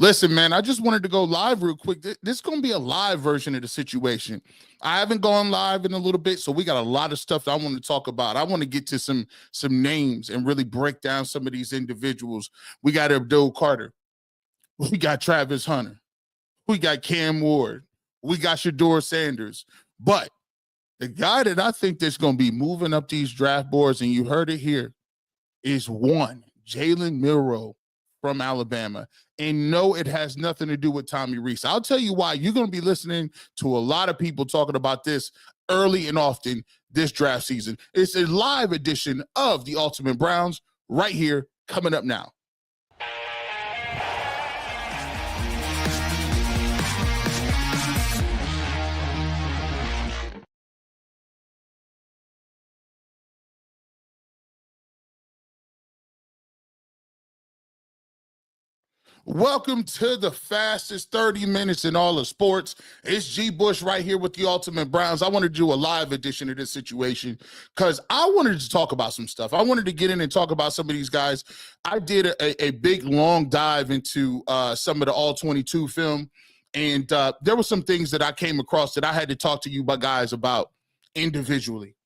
Listen, man, I just wanted to go live real quick. This is going to be a live version of the situation. I haven't gone live in a little bit, so we got a lot of stuff that I want to talk about. I want to get to some names and really break down some of these individuals. We got Abdul Carter. We got Travis Hunter. We got Cam Ward. We got Shedeur Sanders. But the guy that I think that's going to be moving up these draft boards, and you heard it here, is one, Jalen Milroe from Alabama. And no, it has nothing to do with Tommy Rees. I'll tell you why. You're going to be listening to a lot of people talking about this early and often this draft season. It's a live edition of the Ultimate Browns right here, coming up now. Welcome to the fastest 30 minutes in all of sports. It's G. Bush right here with the Ultimate Browns. I wanted to do a live edition of this situation because I wanted to talk about some stuff. I wanted to get in and talk about some of these guys. I did a big, long dive into some of the All-22 film, and there were some things that I came across that I had to talk to you guys about individually.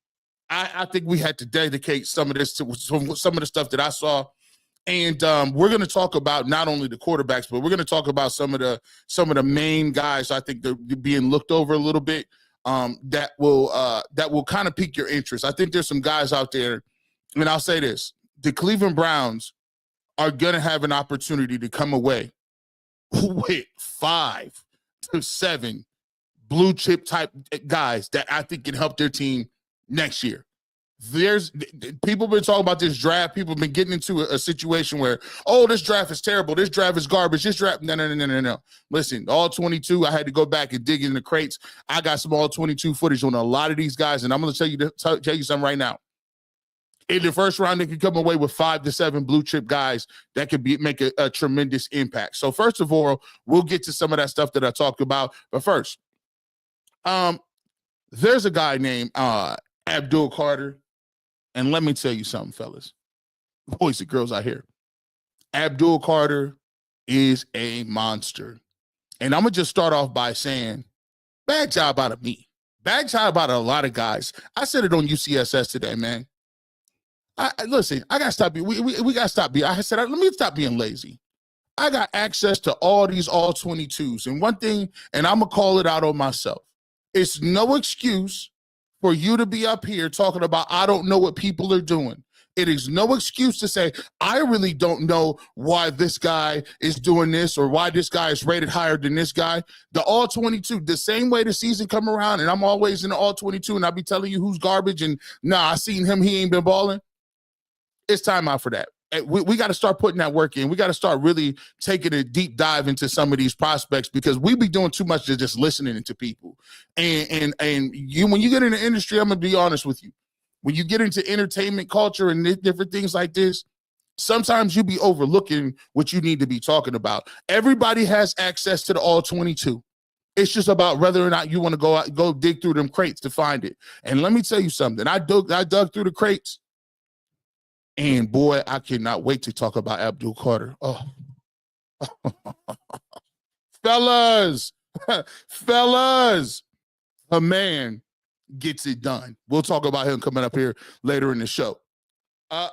I think we had to dedicate some of this to some of the stuff that I saw. And we're going to talk about not only the quarterbacks, but we're going to talk about some of the main guys I think they're being looked over a little bit that will kind of pique your interest. I think there's some guys out there, and I'll say this: the Cleveland Browns are going to have an opportunity to come away with 5 to 7 blue chip type guys that I think can help their team next year. There's people been talking about this draft. People have been getting into a situation where, oh, this draft is terrible. This draft is garbage. This draft, no. Listen, all 22, I had to go back and dig in the crates. I got some all 22 footage on a lot of these guys, and I'm going to tell you something right now. In the first round, they could come away with 5 to 7 blue chip guys that could make a tremendous impact. So first of all, we'll get to some of that stuff that I talked about. But first, there's a guy named Abdul Carter. And let me tell you something, fellas, boys and girls out here. Abdul Carter is a monster. And I'm going to just start off by saying, bad job out of me. Bad job out of a lot of guys. I said it on UCSS today, man. Listen, I got to stop. We got to stop being, I said, let me stop being lazy. I got access to all these all 22s. And one thing, and I'm going to call it out on myself, it's no excuse for you to be up here talking about, I don't know what people are doing. It is no excuse to say, I really don't know why this guy is doing this or why this guy is rated higher than this guy. The all 22, the same way the season come around and I'm always in the all 22 and I'll be telling you who's garbage and I seen him, he ain't been balling. It's time out for that. We got to start putting that work in. We got to start really taking a deep dive into some of these prospects because we be doing too much to just listening to people. And you, when you get in the industry, I'm going to be honest with you. When you get into entertainment culture and different things like this, sometimes you be overlooking what you need to be talking about. Everybody has access to the all 22. It's just about whether or not you want to go dig through them crates to find it. And let me tell you something. I dug through the crates. And boy, I cannot wait to talk about Abdul Carter. Oh, fellas, a man gets it done. We'll talk about him coming up here later in the show.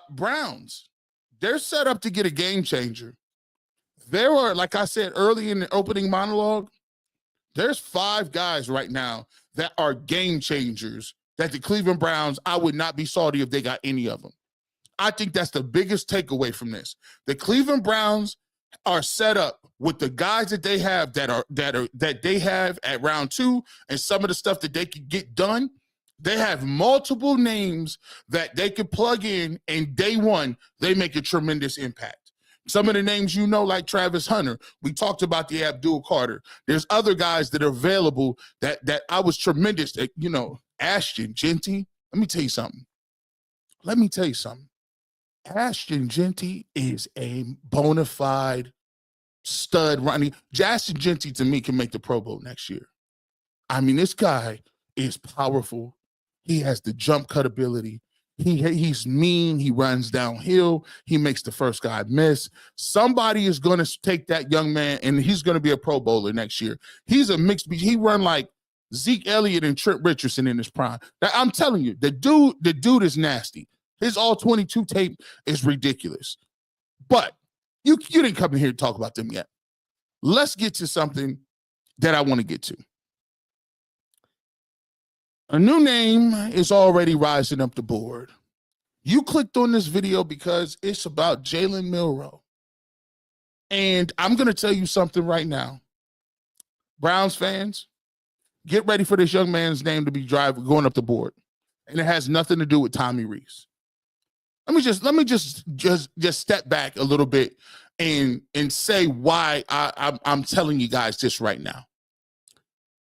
Browns, they're set up to get a game changer. There are, like I said early in the opening monologue, there's 5 guys right now that are game changers that the Cleveland Browns, I would not be salty if they got any of them. I think that's the biggest takeaway from this. The Cleveland Browns are set up with the guys that they have that they have at round 2 and some of the stuff that they could get done. They have multiple names that they could plug in, and day one, they make a tremendous impact. Some of the names like Travis Hunter. We talked about the Abdul Carter. There's other guys that are available that I was tremendous at, Ashton Genty. Let me tell you something. Ashton Genty is a bona fide stud running. Ashton Genty, to me, can make the Pro Bowl next year. I mean, this guy is powerful. He has the jump cut ability. He's mean. He runs downhill. He makes the first guy miss. Somebody is going to take that young man, and he's going to be a Pro Bowler next year. He's a mixed. He run like Zeke Elliott and Trent Richardson in his prime. I'm telling you, the dude is nasty. His all 22 tape is ridiculous. But you didn't come in here to talk about them yet. Let's get to something that I want to get to. A new name is already rising up the board. You clicked on this video because it's about Jalen Milroe. And I'm going to tell you something right now. Browns fans, get ready for this young man's name to be going up the board. And it has nothing to do with Tommy Rees. Let me just step back a little bit and say why I'm telling you guys this right now.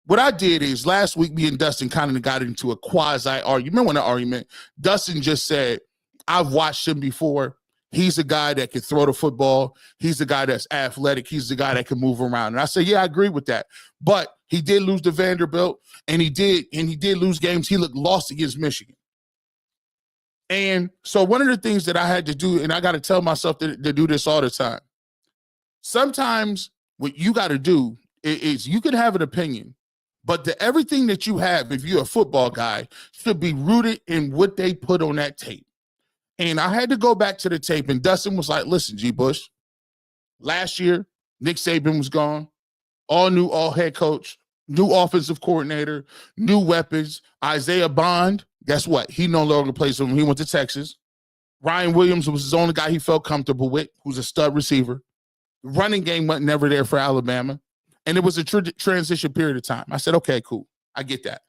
What I did is last week, me and Dustin kind of got into a quasi-argument. Remember when the argument, Dustin just said, I've watched him before. He's a guy that can throw the football. He's a guy that's athletic. He's the guy that can move around. And I said, yeah, I agree with that. But he did lose to Vanderbilt, and he did lose games. He lost against Michigan. And so one of the things that I had to do, and I got to tell myself to do this all the time, sometimes what you got to do is you can have an opinion, but everything that you have, if you're a football guy, should be rooted in what they put on that tape. And I had to go back to the tape, and Dustin was like, listen, G. Bush, last year, Nick Saban was gone, all head coach, new offensive coordinator, new weapons. Isaiah Bond, guess what? He no longer plays for him. He went to Texas. Ryan Williams was his only guy he felt comfortable with, who's a stud receiver. The running game wasn't never there for Alabama. And it was a transition period of time. I said, okay, cool. I get that.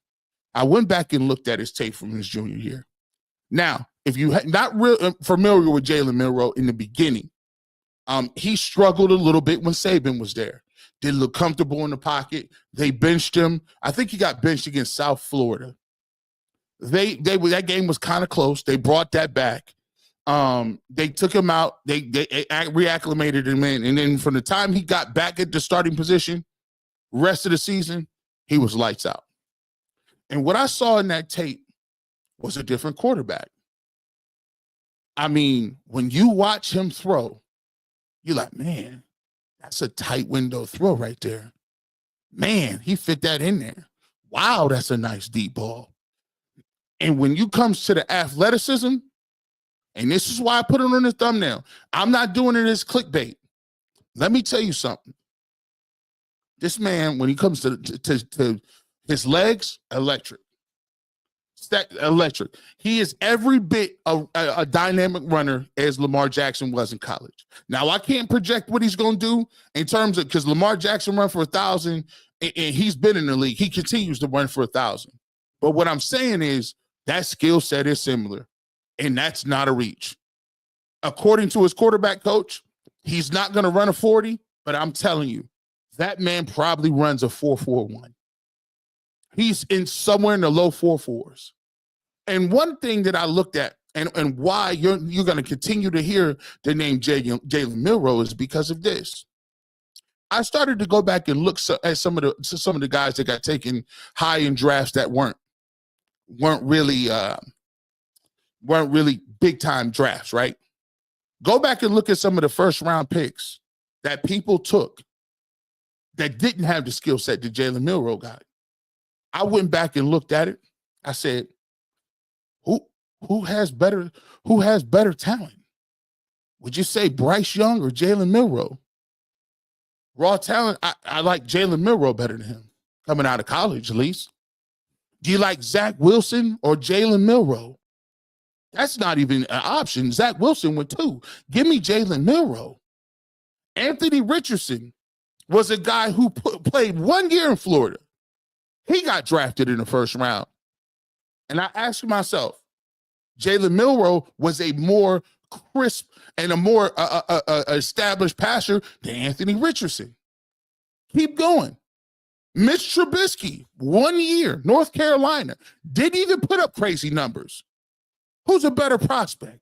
I went back and looked at his tape from his junior year. Now, if you not real familiar with Jalen Milroe in the beginning, he struggled a little bit when Saban was there. Didn't look comfortable in the pocket. They benched him. I think he got benched against South Florida. That game was kind of close. They brought that back. They took him out. They reacclimated him in. And then from the time he got back at the starting position, rest of the season, he was lights out. And what I saw in that tape was a different quarterback. I mean, when you watch him throw, you're like, man, that's a tight window throw right there. Man, he fit that in there. Wow, that's a nice deep ball. And when you comes to the athleticism, and this is why I put it on the thumbnail, I'm not doing it as clickbait. Let me tell you something. This man, when he comes to his legs, electric. Electric. He is every bit a dynamic runner as Lamar Jackson was in college. Now, I can't project what he's going to do in terms of, because Lamar Jackson ran for 1,000, and he's been in the league. He continues to run for 1,000. But what I'm saying is that skill set is similar, and that's not a reach. According to his quarterback coach, he's not going to run a 40, but I'm telling you, that man probably runs a 4.41. He's in somewhere in the low 4.4s. And one thing that I looked at, and why you're going to continue to hear the name Jalen Milroe is because of this. I started to go back and look at some of the guys that got taken high in drafts that weren't really big time drafts, right? Go back and look at some of the first round picks that people took that didn't have the skill set that Jalen Milroe got. I went back and looked at it. I said, who has better talent? Would you say Bryce Young or Jalen Milroe? Raw talent, I like Jalen Milroe better than him, coming out of college at least. Do you like Zach Wilson or Jalen Milroe? That's not even an option. Zach Wilson went 2. Give me Jalen Milroe. Anthony Richardson was a guy who played 1 year in Florida. He got drafted in the first round. And I asked myself, Jalen Milroe was a more crisp and a more established passer than Anthony Richardson. Keep going. Mitch Trubisky, 1 year, North Carolina, didn't even put up crazy numbers. Who's a better prospect?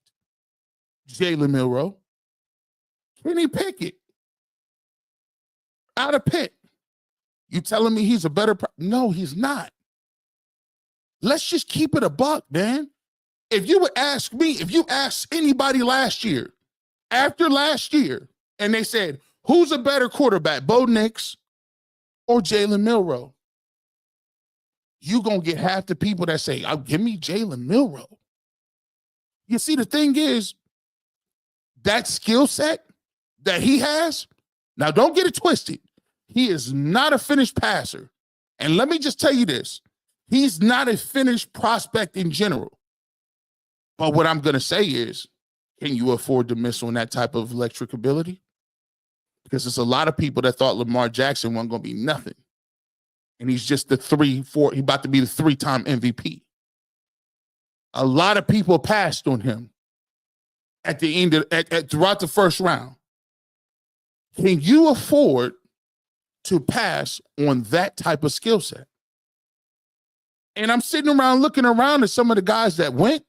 Jalen Milroe. Kenny Pickett, out of Pitt. You telling me he's a better no, he's not. Let's just keep it a buck, man. If you would ask me, if you asked anybody last year, after last year, and they said, who's a better quarterback, Bo Nix or Jalen Milroe? You going to get half the people that say, give me Jalen Milroe. You see, the thing is, that skill set that he has, now don't get it twisted. He is not a finished passer. And let me just tell you this. He's not a finished prospect in general. But what I'm going to say is, can you afford to miss on that type of electric ability? Because there's a lot of people that thought Lamar Jackson wasn't going to be nothing. And he's just he's about to be the 3-time MVP. A lot of people passed on him at the end of, throughout the first round. Can you afford to pass on that type of skill set? And I'm sitting around looking around at some of the guys that went.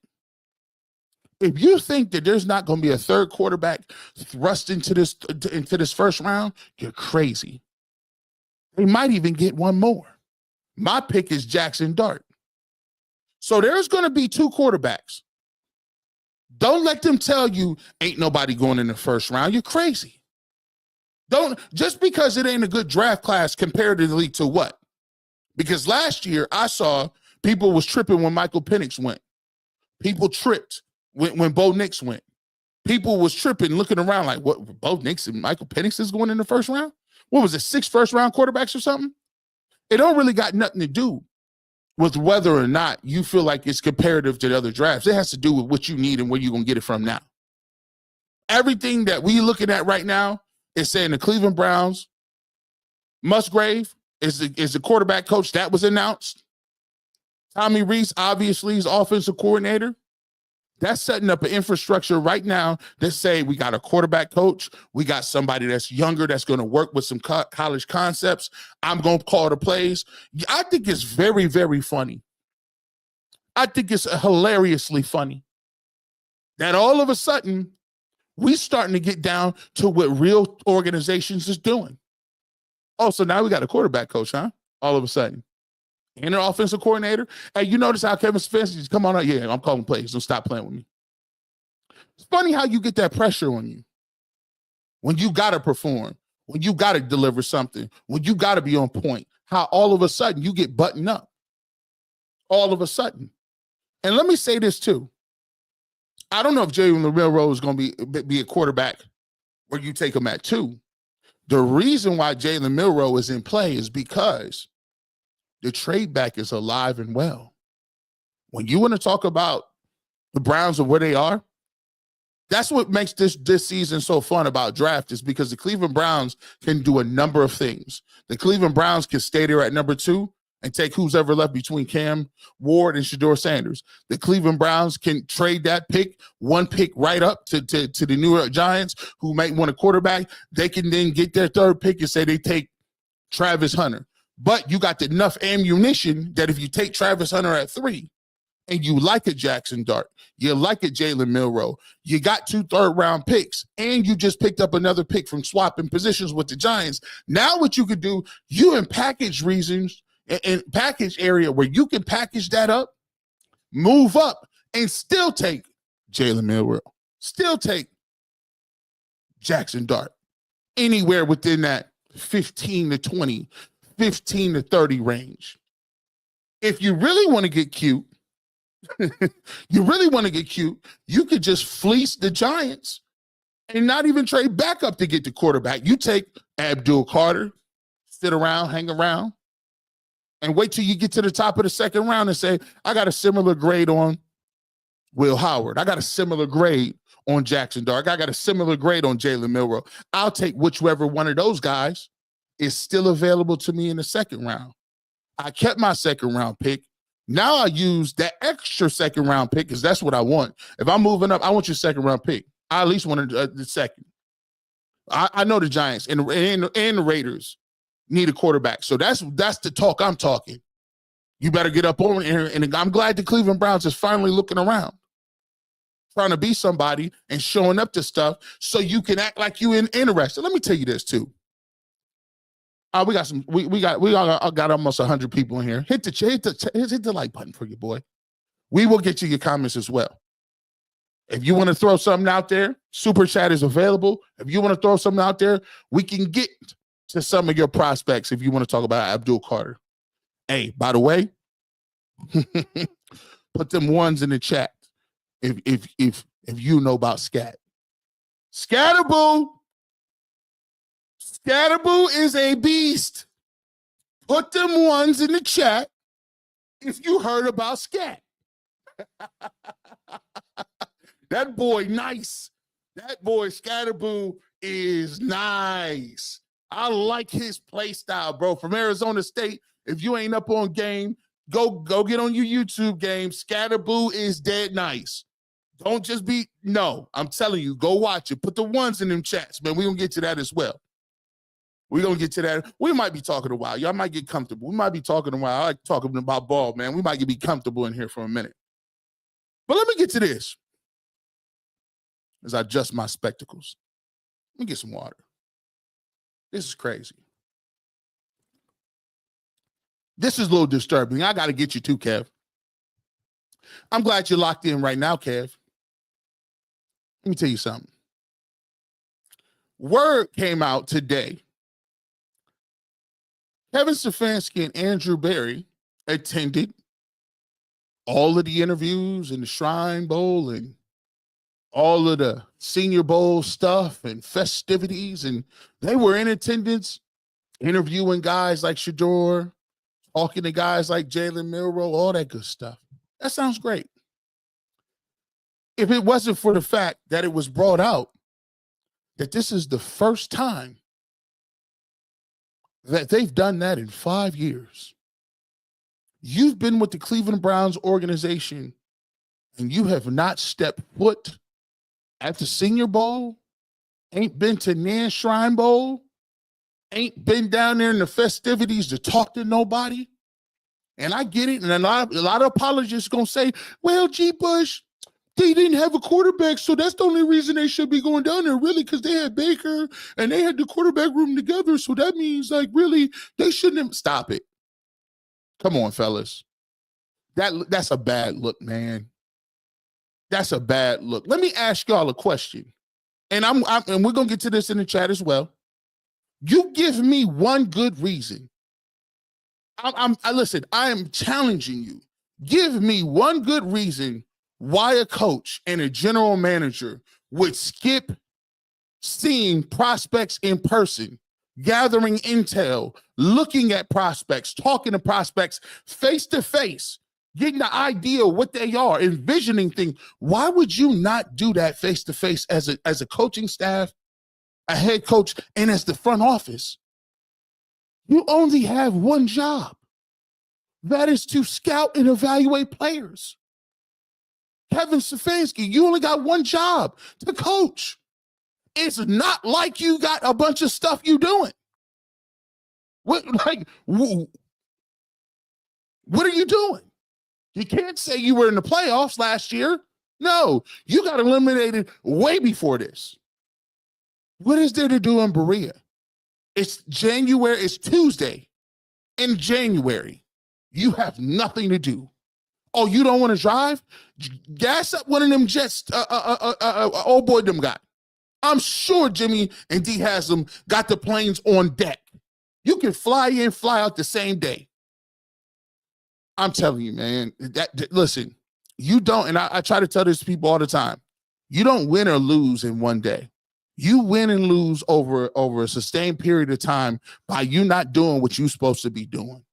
If you think that there's not going to be a third quarterback thrust into this first round, you're crazy. They might even get one more. My pick is Jackson Dart. So there's going to be 2 quarterbacks. Don't let them tell you ain't nobody going in the first round. You're crazy. Just because it ain't a good draft class comparatively to what? Because last year I saw people was tripping when Michael Penix went. People tripped when Bo Nix went. People was tripping, looking around like, what, Bo Nix and Michael Penix is going in the first round? What was it, 6 first-round quarterbacks or something? It don't really got nothing to do with whether or not you feel like it's comparative to the other drafts. It has to do with what you need and where you're going to get it from now. Everything that we looking at right now is saying the Cleveland Browns, Musgrave is the quarterback coach. That was announced. Tommy Rees, obviously, is offensive coordinator. That's setting up an infrastructure right now that say we got a quarterback coach. We got somebody that's younger that's going to work with some college concepts. I'm going to call the plays. I think it's very, very funny. I think it's hilariously funny that all of a sudden we starting to get down to what real organizations is doing. Oh, so now we got a quarterback coach, huh? All of a sudden. And an offensive coordinator. Hey, you notice how Kevin Stefanski's come on out? Yeah, I'm calling plays. Don't stop playing with me. It's funny how you get that pressure on you when you got to perform, when you got to deliver something, when you got to be on point, how all of a sudden you get buttoned up. All of a sudden. And let me say this too. I don't know if Jalen Milroe is going to be a quarterback where you take him at 2. The reason why Jalen Milroe is in play is because the trade back is alive and well. When you want to talk about the Browns and where they are, that's what makes this season so fun about draft, is because the Cleveland Browns can do a number of things. The Cleveland Browns can stay there at number 2 and take who's ever left between Cam Ward and Shedeur Sanders. The Cleveland Browns can trade that pick, 1 pick right up to the New York Giants, who might want a quarterback. They can then get their 3rd pick and say they take Travis Hunter. But you got enough ammunition that if you take Travis Hunter at 3 and you like a Jackson Dart, you like a Jalen Milroe, you got 2 third-round picks, and you just picked up another pick from swapping positions with the Giants. Now what you could do, you in package reasons, in package area where you can package that up, move up, and still take Jalen Milroe, still take Jackson Dart, anywhere within that 15 to 20, 15 to 30 range. If you really want to get cute, you could just fleece the Giants and not even trade back up to get the quarterback. You take Abdul Carter, sit around, hang around, and wait till you get to the top of the 2nd round and say, I got a similar grade on Will Howard. I got a similar grade on Jackson Dart. I got a similar grade on Jalen Milroe. I'll take whichever one of those guys is still available to me in the 2nd round. I kept my 2nd round pick. Now I use that extra 2nd round pick because that's what I want. If I'm moving up, I want your 2nd round pick. I at least want the 2nd. I know the Giants and the Raiders need a quarterback. So that's the talk I'm talking. You better get up on here. And I'm glad the Cleveland Browns is finally looking around, trying to be somebody and showing up to stuff so you can act like you interested. Let me tell you this too. We got almost 100 people in here. Hit the like button for your boy. We will get to your comments as well. If you want to throw something out there, Super Chat is available. If you want to throw something out there, we can get to some of your prospects if you want to talk about Abdul Carter. Hey, by the way, put them ones in the chat if you know about Scat. Scatterboo is a beast. Put them ones in the chat if you heard about Scat. That boy nice. That boy Scatterboo is nice. I like his play style, bro. From Arizona State. If you ain't up on game, go get on your YouTube game. Scatterboo is dead nice. Don't just be, no, I'm telling you, go watch it. Put the ones in them chats, man. We're going to get to that as well. We're going to get to that. We might be talking a while. Y'all might get comfortable. We might be talking a while. I like talking about ball, man. We might be comfortable in here for a minute. But let me get to this. As I adjust my spectacles. Let me get some water. This is crazy. This is a little disturbing. I got to get you too, Kev. I'm glad you're locked in right now, Kev. Let me tell you something. Word came out today. Kevin Stefanski and Andrew Berry attended all of the interviews in the Shrine Bowl and all of the Senior Bowl stuff and festivities, and they were in attendance, interviewing guys like Shedeur, talking to guys like Jalen Milroe, all that good stuff. That sounds great. If it wasn't for the fact that it was brought out that this is the first time that they've done that in 5 years. You've been with the Cleveland Browns organization and you have not stepped foot at the Senior Bowl, ain't been to Nan Shrine Bowl, ain't been down there in the festivities to talk to nobody. And I get it. And a lot of apologists going to say, well, G. Bush, they didn't have a quarterback, so that's the only reason they should be going down there, really, because they had Baker and they had the quarterback room together. So that means, like, really, they shouldn't have. Stop it. Come on, fellas. That's a bad look, man. That's a bad look. Let me ask y'all a question. And and we're going to get to this in the chat as well. You give me one good reason. Listen, I am challenging you. Give me one good reason why a coach and a general manager would skip seeing prospects in person, gathering intel, looking at prospects, talking to prospects face to face, getting the idea of what they are, envisioning things. Why would you not do that face to face as a coaching staff, a head coach, and as the front office? You only have one job. That is to scout and evaluate players. Kevin Stefanski, you only got one job, to coach. It's not like you got a bunch of stuff you doing. What are you doing? You can't say you were in the playoffs last year. No, you got eliminated way before this. What is there to do in Berea? It's January. It's Tuesday in January. You have nothing to do. Oh, you don't want to drive? Gas up one of them jets. Old boy them got. I'm sure Jimmy and D has them got the planes on deck. You can fly in, fly out the same day. I'm telling you, man. Listen, you don't, and I try to tell this to people all the time. You don't win or lose in one day. You win and lose over a sustained period of time by you not doing what you're supposed to be doing.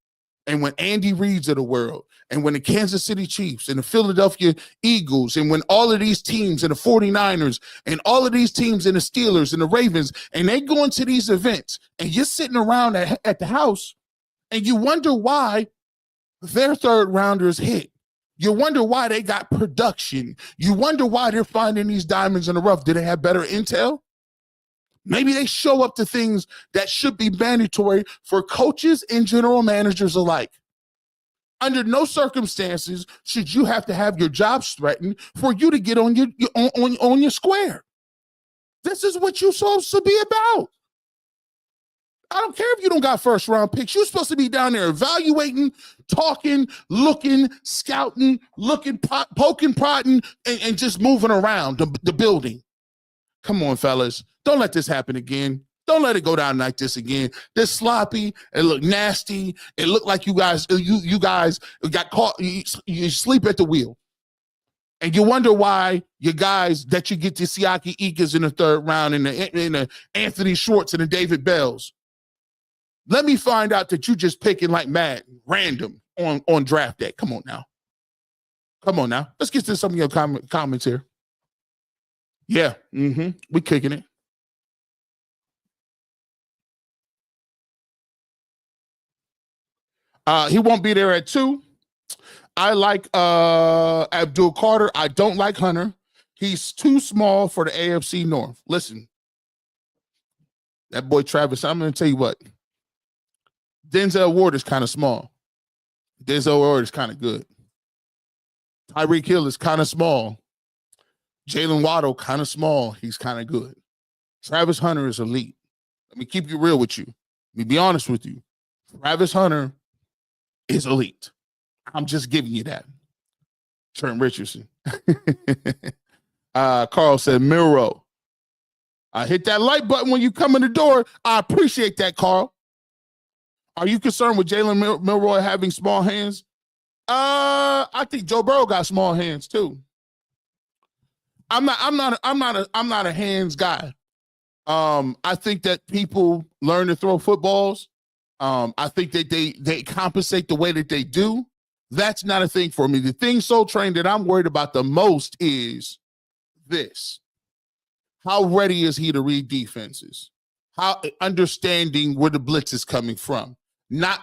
And when Andy Reid's of the world, and when the Kansas City Chiefs and the Philadelphia Eagles, and when all of these teams and the 49ers and all of these teams and the Steelers and the Ravens, and they go into these events, and you're sitting around at the house, and you wonder why their third rounders hit. You wonder why they got production. You wonder why they're finding these diamonds in the rough. Do they have better intel? Maybe they show up to things that should be mandatory for coaches and general managers alike. Under no circumstances should you have to have your jobs threatened for you to get on your square. This is what you're supposed to be about. don't care if you don't got first round picks. You're supposed to be down there evaluating, talking, looking, scouting, looking, poking, prodding, and just moving around the building. Come on, fellas. Don't let this happen again. Don't let it go down like this again. This sloppy. It looked nasty. It looked like you guys got caught. You sleep at the wheel. And you wonder why your guys that you get the Siaki Ikas in the third round and the Anthony Schwartz and the David Bells. Let me find out that you just picking like mad, random on draft day. Come on now. Come on now. Let's get to some of your comments here. Yeah, we kicking it. He won't be there at 2. I like Abdul Carter. I don't like Hunter. He's too small for the AFC North. Listen, that boy Travis, I'm going to tell you what. Denzel Ward is kind of small. Denzel Ward is kind of good. Tyreek Hill is kind of small. Jalen Waddle, kind of small. He's kind of good. Travis Hunter is elite. Let me keep you real with you. Let me be honest with you. Travis Hunter is elite. I'm just giving you that. Trent Richardson. Carl said, Milroe. I hit that like button when you come in the door. I appreciate that, Carl. Are you concerned with Jalen Milroe having small hands? I think Joe Burrow got small hands too. I'm not a hands guy. I think that people learn to throw footballs. I think that they compensate the way that they do. That's not a thing for me. The thing Soul Train that I'm worried about the most is this. How ready is he to read defenses? How understanding where the blitz is coming from? Not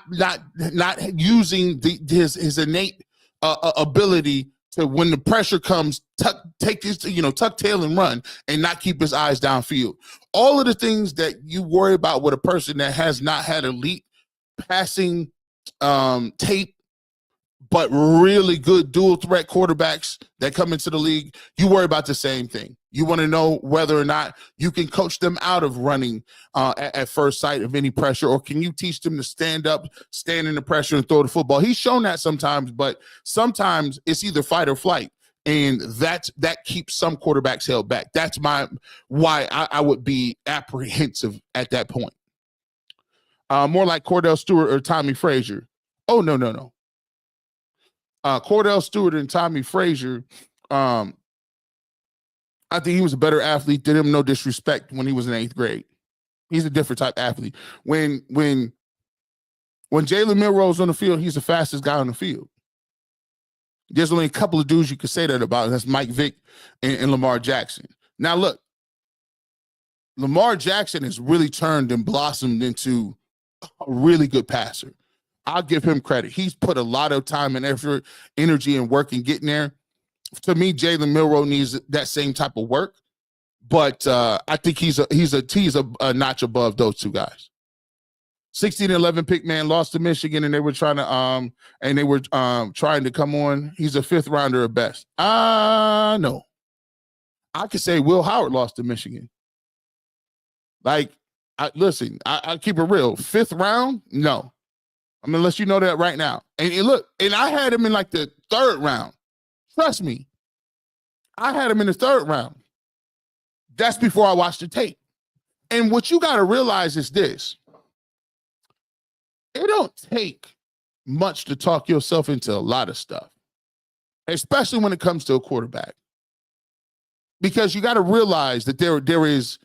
using his innate ability to, when the pressure comes, tuck tail and run and not keep his eyes downfield. All of the things that you worry about with a person that has not had elite passing tape, but really good dual threat quarterbacks that come into the league, you worry about the same thing. You want to know whether or not you can coach them out of running at first sight of any pressure, or can you teach them to stand up, stand in the pressure, and throw the football? He's shown that sometimes, but sometimes it's either fight or flight, and that keeps some quarterbacks held back. That's why I would be apprehensive at that point. More like Cordell Stewart or Tommy Frazier. Oh, no. Cordell Stewart and Tommy Frazier, I think he was a better athlete than him, no disrespect, when he was in 8th grade. He's a different type athlete. When Jalen Milroe's on the field, he's the fastest guy on the field. There's only a couple of dudes you could say that about, and that's Mike Vick and Lamar Jackson. Now, look, Lamar Jackson has really turned and blossomed into a really good passer. I'll give him credit. He's put a lot of time and effort, energy, and work in getting there. To me, Jalen Milroe needs that same type of work, but I think he's a notch above those two guys. 16-11 pick, man, lost to Michigan, and they were trying to come on. He's a 5th rounder at best. No. I could say Will Howard lost to Michigan. Like, listen, I keep it real. 5th round? No. I mean, unless you know that right now. And look, and I had him in like the 3rd round. Trust me, I had him in the 3rd round. That's before I watched the tape. And what you got to realize is this. It don't take much to talk yourself into a lot of stuff, especially when it comes to a quarterback. Because you got to realize that there is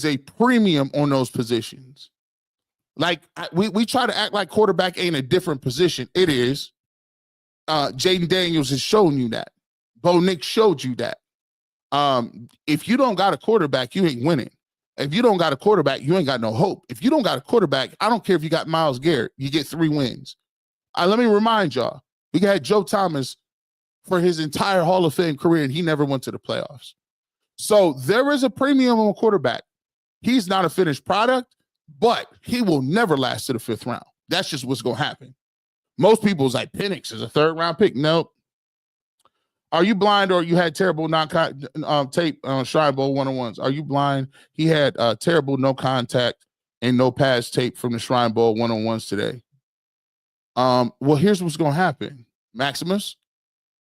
a premium on those positions. Like, we try to act like quarterback ain't a different position. It is. Jaden Daniels has shown you that. Bo Nix showed you that. If you don't got a quarterback, you ain't winning. If you don't got a quarterback, you ain't got no hope. If you don't got a quarterback, I don't care if you got Myles Garrett, you get 3 wins. Let me remind y'all, we had Joe Thomas for his entire Hall of Fame career, and he never went to the playoffs. So there is a premium on a quarterback. He's not a finished product, but he will never last to the 5th round. That's just what's going to happen. Most people's like, Penix is a 3rd round pick. Nope. Are you blind, or you had terrible tape on Shrine Bowl 101s? Are you blind? He had terrible no contact and no pass tape from the Shrine Bowl one-on-ones today. Well, here's what's going to happen, Maximus.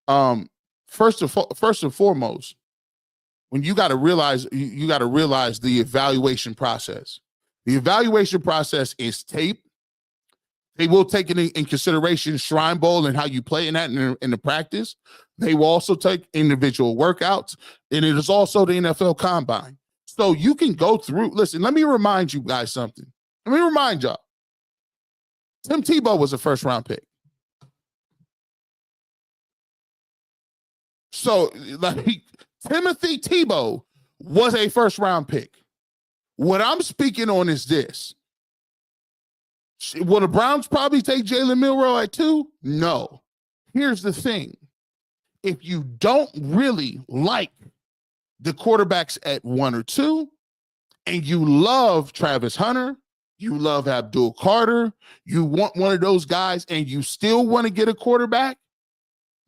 First and foremost, when you got to realize, you got to realize the evaluation process. The evaluation process is tape. They will take in consideration Shrine Bowl and how you play in that in the practice. They will also take individual workouts, and it is also the NFL Combine. So you can go through. Listen, let me remind you guys something. Let me remind y'all. Tim Tebow was a first-round pick. So, like, Timothy Tebow was a first-round pick. What I'm speaking on is this. Will the Browns probably take Jalen Milroe at 2? No. Here's the thing. If you don't really like the quarterbacks at 1 or 2, and you love Travis Hunter, you love Abdul Carter, you want one of those guys, and you still want to get a quarterback,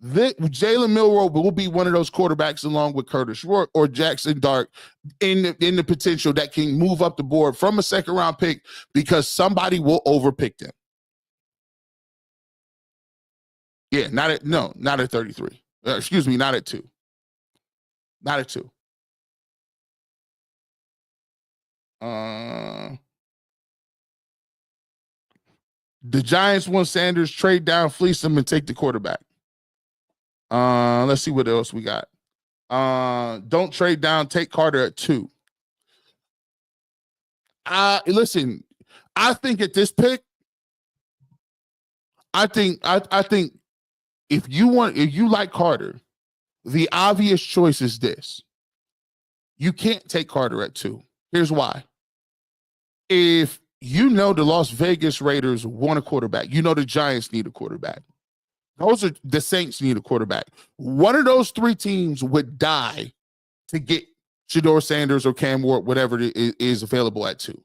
Jalen Milroe will be one of those quarterbacks along with Curtis Rourke or Jackson Dart in the potential that can move up the board from a second-round pick because somebody will overpick them. Yeah, not at 33. Excuse me, not at 2. Not at 2. The Giants want Sanders, trade down, fleece them, and take the quarterback. Let's see what else we got. Don't trade down, take Carter at 2. Listen, I think at this pick, I think if you like Carter, the obvious choice is this. You can't take Carter at 2. Here's why. If you know the Las Vegas Raiders want a quarterback, you know the Giants need a quarterback. Those are the Saints need a quarterback. One of those 3 teams would die to get Shedeur Sanders or Cam Ward, whatever is available at 2.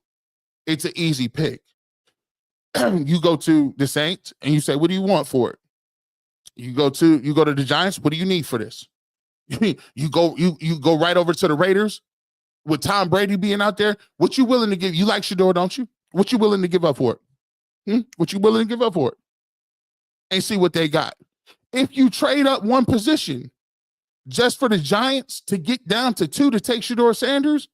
It's an easy pick. You go to the Saints and you say, what do you want for it? You go to the Giants. What do you need for this? You go right over to the Raiders with Tom Brady being out there. What you willing to give? You like Shedeur, don't you? What you willing to give up for it? What you willing to give up for it? And see what they got. If you trade up one position just for the Giants to get down to 2 to take Shedeur Sanders,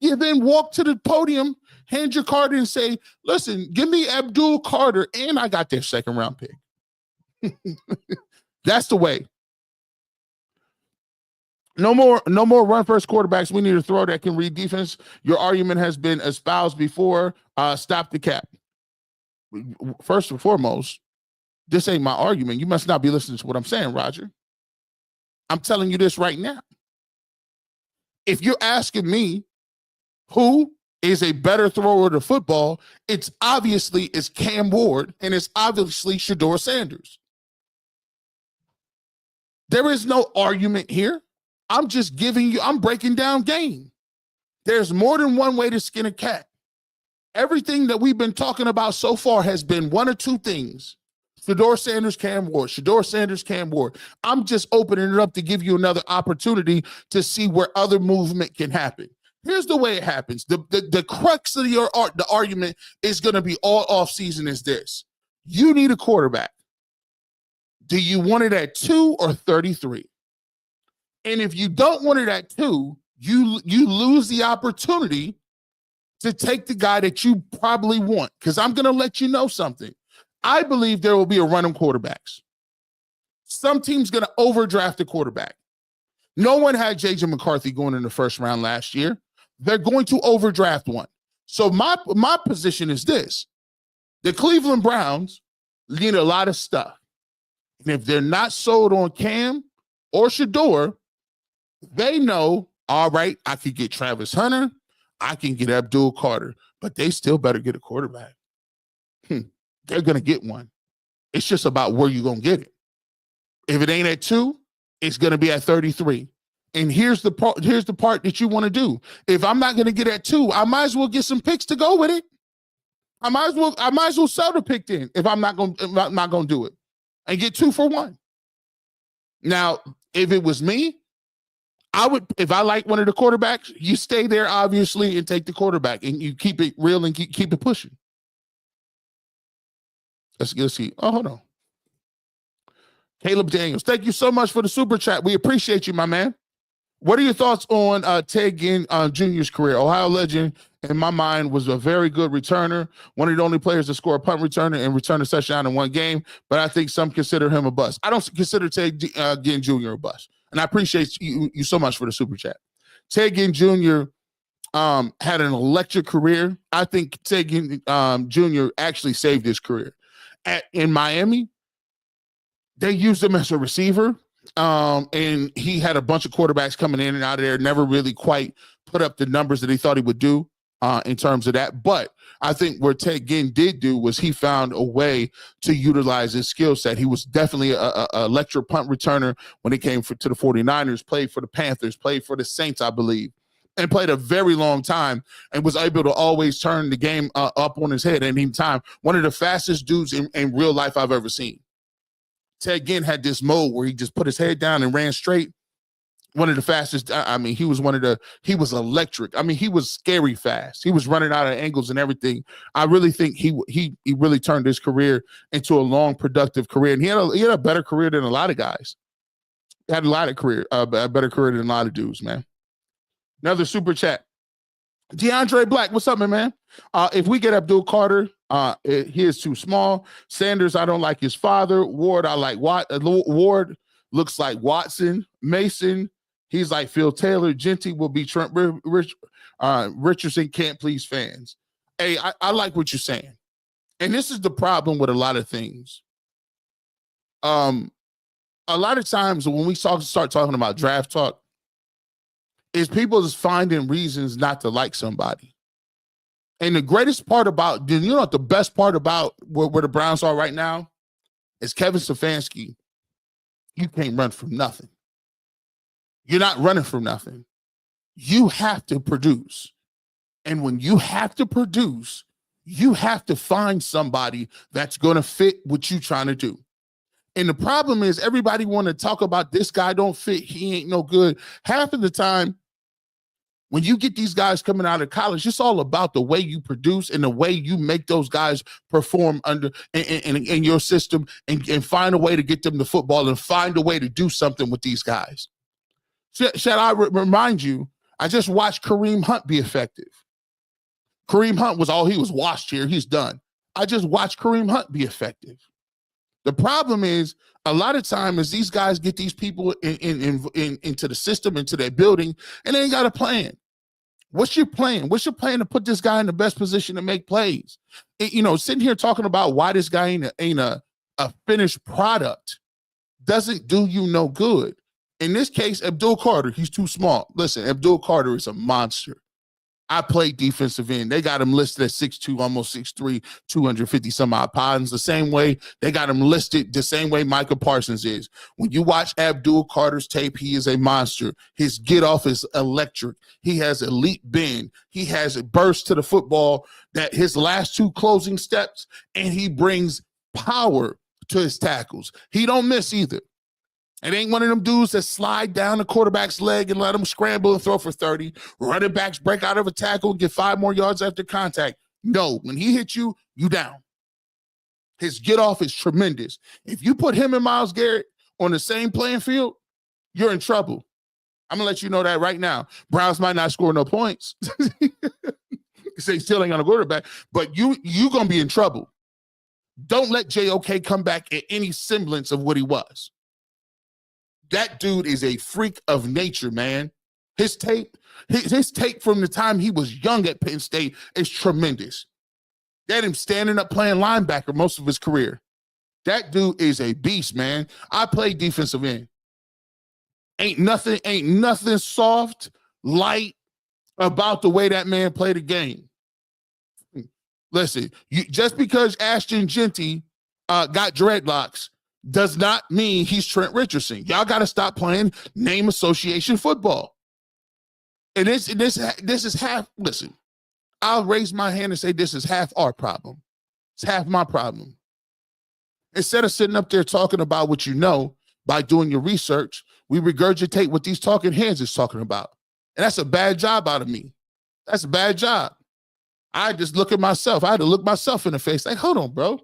you then walk to the podium, hand your card in and say, listen, give me Abdul Carter, and I got their second-round pick. That's the way. No more run-first quarterbacks. We need a throw that can read defense. Your argument has been espoused before. Stop the cap. First and foremost, this ain't my argument. You must not be listening to what I'm saying, Roger. I'm telling you this right now. If you're asking me who is a better thrower of the football, it's Cam Ward and it's obviously Shedeur Sanders. There is no argument here. I'm breaking down game. There's more than one way to skin a cat. Everything that we've been talking about so far has been one or two things. Shedeur Sanders, Cam Ward. Shedeur Sanders, Cam Ward. I'm just opening it up to give you another opportunity to see where other movement can happen. Here's the way it happens. The crux of the argument is going to be all offseason is this. You need a quarterback. Do you want it at 2 or 33? And if you don't want it at 2, you lose the opportunity to take the guy that you probably want. Because I'm going to let you know something. I believe there will be a run on quarterbacks. Some team's going to overdraft a quarterback. No one had J.J. McCarthy going in the first round last year. They're going to overdraft one. So my position is this. The Cleveland Browns need a lot of stuff. And if they're not sold on Cam or Shedeur, they know, all right, I could get Travis Hunter, I can get Abdul Carter, but they still better get a quarterback. They're going to get one. It's just about where you're going to get it. If it ain't at 2, it's going to be at 33. And here's the part that you want to do. If I'm not going to get at 2, I might as well get some picks to go with it. I might as well sell the pick then if I'm not going to do it and get 2 for 1. Now, if it was me, I would, if I like one of the quarterbacks, you stay there, obviously, and take the quarterback, and you keep it real and keep it pushing. Let's see. Oh, hold on. Caleb Daniels, thank you so much for the super chat. We appreciate you, my man. What are your thoughts on Ted Ginn Jr.'s career? Ohio legend, in my mind, was a very good returner. One of the only players to score a punt returner and return a touchdown in one game, but I think some consider him a bust. I don't consider Ted Ginn Jr. a bust, and I appreciate you so much for the super chat. Ted Ginn Jr. Had an electric career. I think Ted Ginn Jr. actually saved his career. In Miami, they used him as a receiver. And he had a bunch of quarterbacks coming in and out of there, never really quite put up the numbers that he thought he would do in terms of that. But I think where Ted Ginn did do was he found a way to utilize his skill set. He was definitely a electric punt returner when it came to the 49ers, played for the Panthers, played for the Saints, I believe, and played a very long time and was able to always turn the game up on his head at any time. One of the fastest dudes in real life I've ever seen. Ted Ginn had this mode where he just put his head down and ran straight. One of the fastest. I mean, he was electric. I mean, he was scary fast. He was running out of angles and everything. I really think he really turned his career into a long, productive career. And he had a better career than a lot of guys. He had a better career than a lot of dudes, man. Another super chat. DeAndre Black, what's up, man? If we get Abdul Carter, he is too small. Sanders, I don't like his father. Ward, I like Ward looks like Watson. Mason, he's like Phil Taylor. Genty will be Trent Richardson. Can't please fans. Hey, I like what you're saying. And this is the problem with a lot of things. A lot of times when we start talking about draft talk, is people just finding reasons not to like somebody. And the greatest part about, the best part about where the Browns are right now is Kevin Stefanski. You can't run from nothing. You're not running from nothing. You have to produce. And when you have to produce, you have to find somebody that's going to fit what you're trying to do. And the problem is everybody want to talk about this guy don't fit. He ain't no good. Half of the time, when you get these guys coming out of college, it's all about the way you produce and the way you make those guys perform in your system and find a way to get them the football and find a way to do something with these guys. Shall I remind you, I just watched Kareem Hunt be effective. Kareem Hunt he was washed here. He's done. I just watched Kareem Hunt be effective. The problem is a lot of time is these guys get these people into the system, into their building, and they ain't got a plan. What's your plan? What's your plan to put this guy in the best position to make plays? Sitting here talking about why this guy ain't a finished product doesn't do you no good. In this case, Abdul Carter, he's too small. Listen, Abdul Carter is a monster. I played defensive end. They got him listed at 6'2", almost 6'3", 250 some odd pounds. The same way they got him listed, the same way Micah Parsons is. When you watch Abdul Carter's tape, he is a monster. His get off is electric. He has elite bend. He has a burst to the football that his last two closing steps, and he brings power to his tackles. He don't miss either. It ain't one of them dudes that slide down the quarterback's leg and let him scramble and throw for 30. Running backs break out of a tackle and get 5 more yards after contact. No, when he hits you, you down. His get off is tremendous. If you put him and Myles Garrett on the same playing field, you're in trouble. I'm going to let you know that right now. Browns might not score no points. They still ain't got a quarterback, but you going to be in trouble. Don't let JOK come back at any semblance of what he was. That dude is a freak of nature, man. His tape from the time he was young at Penn State is tremendous. They had him standing up playing linebacker most of his career. That dude is a beast, man. I played defensive end. Ain't nothing soft, light about the way that man played the game. Listen, just because Ashton Genty got dreadlocks does not mean he's Trent Richardson. Y'all got to stop playing name association football. And this is half, listen, I'll raise my hand and say this is half our problem. It's half my problem. Instead of sitting up there talking about what you know by doing your research, We regurgitate what these talking heads is talking about. And that's a bad job out of me. That's a bad job. I just look at myself. I had to look myself in the face. Like, hold on, bro.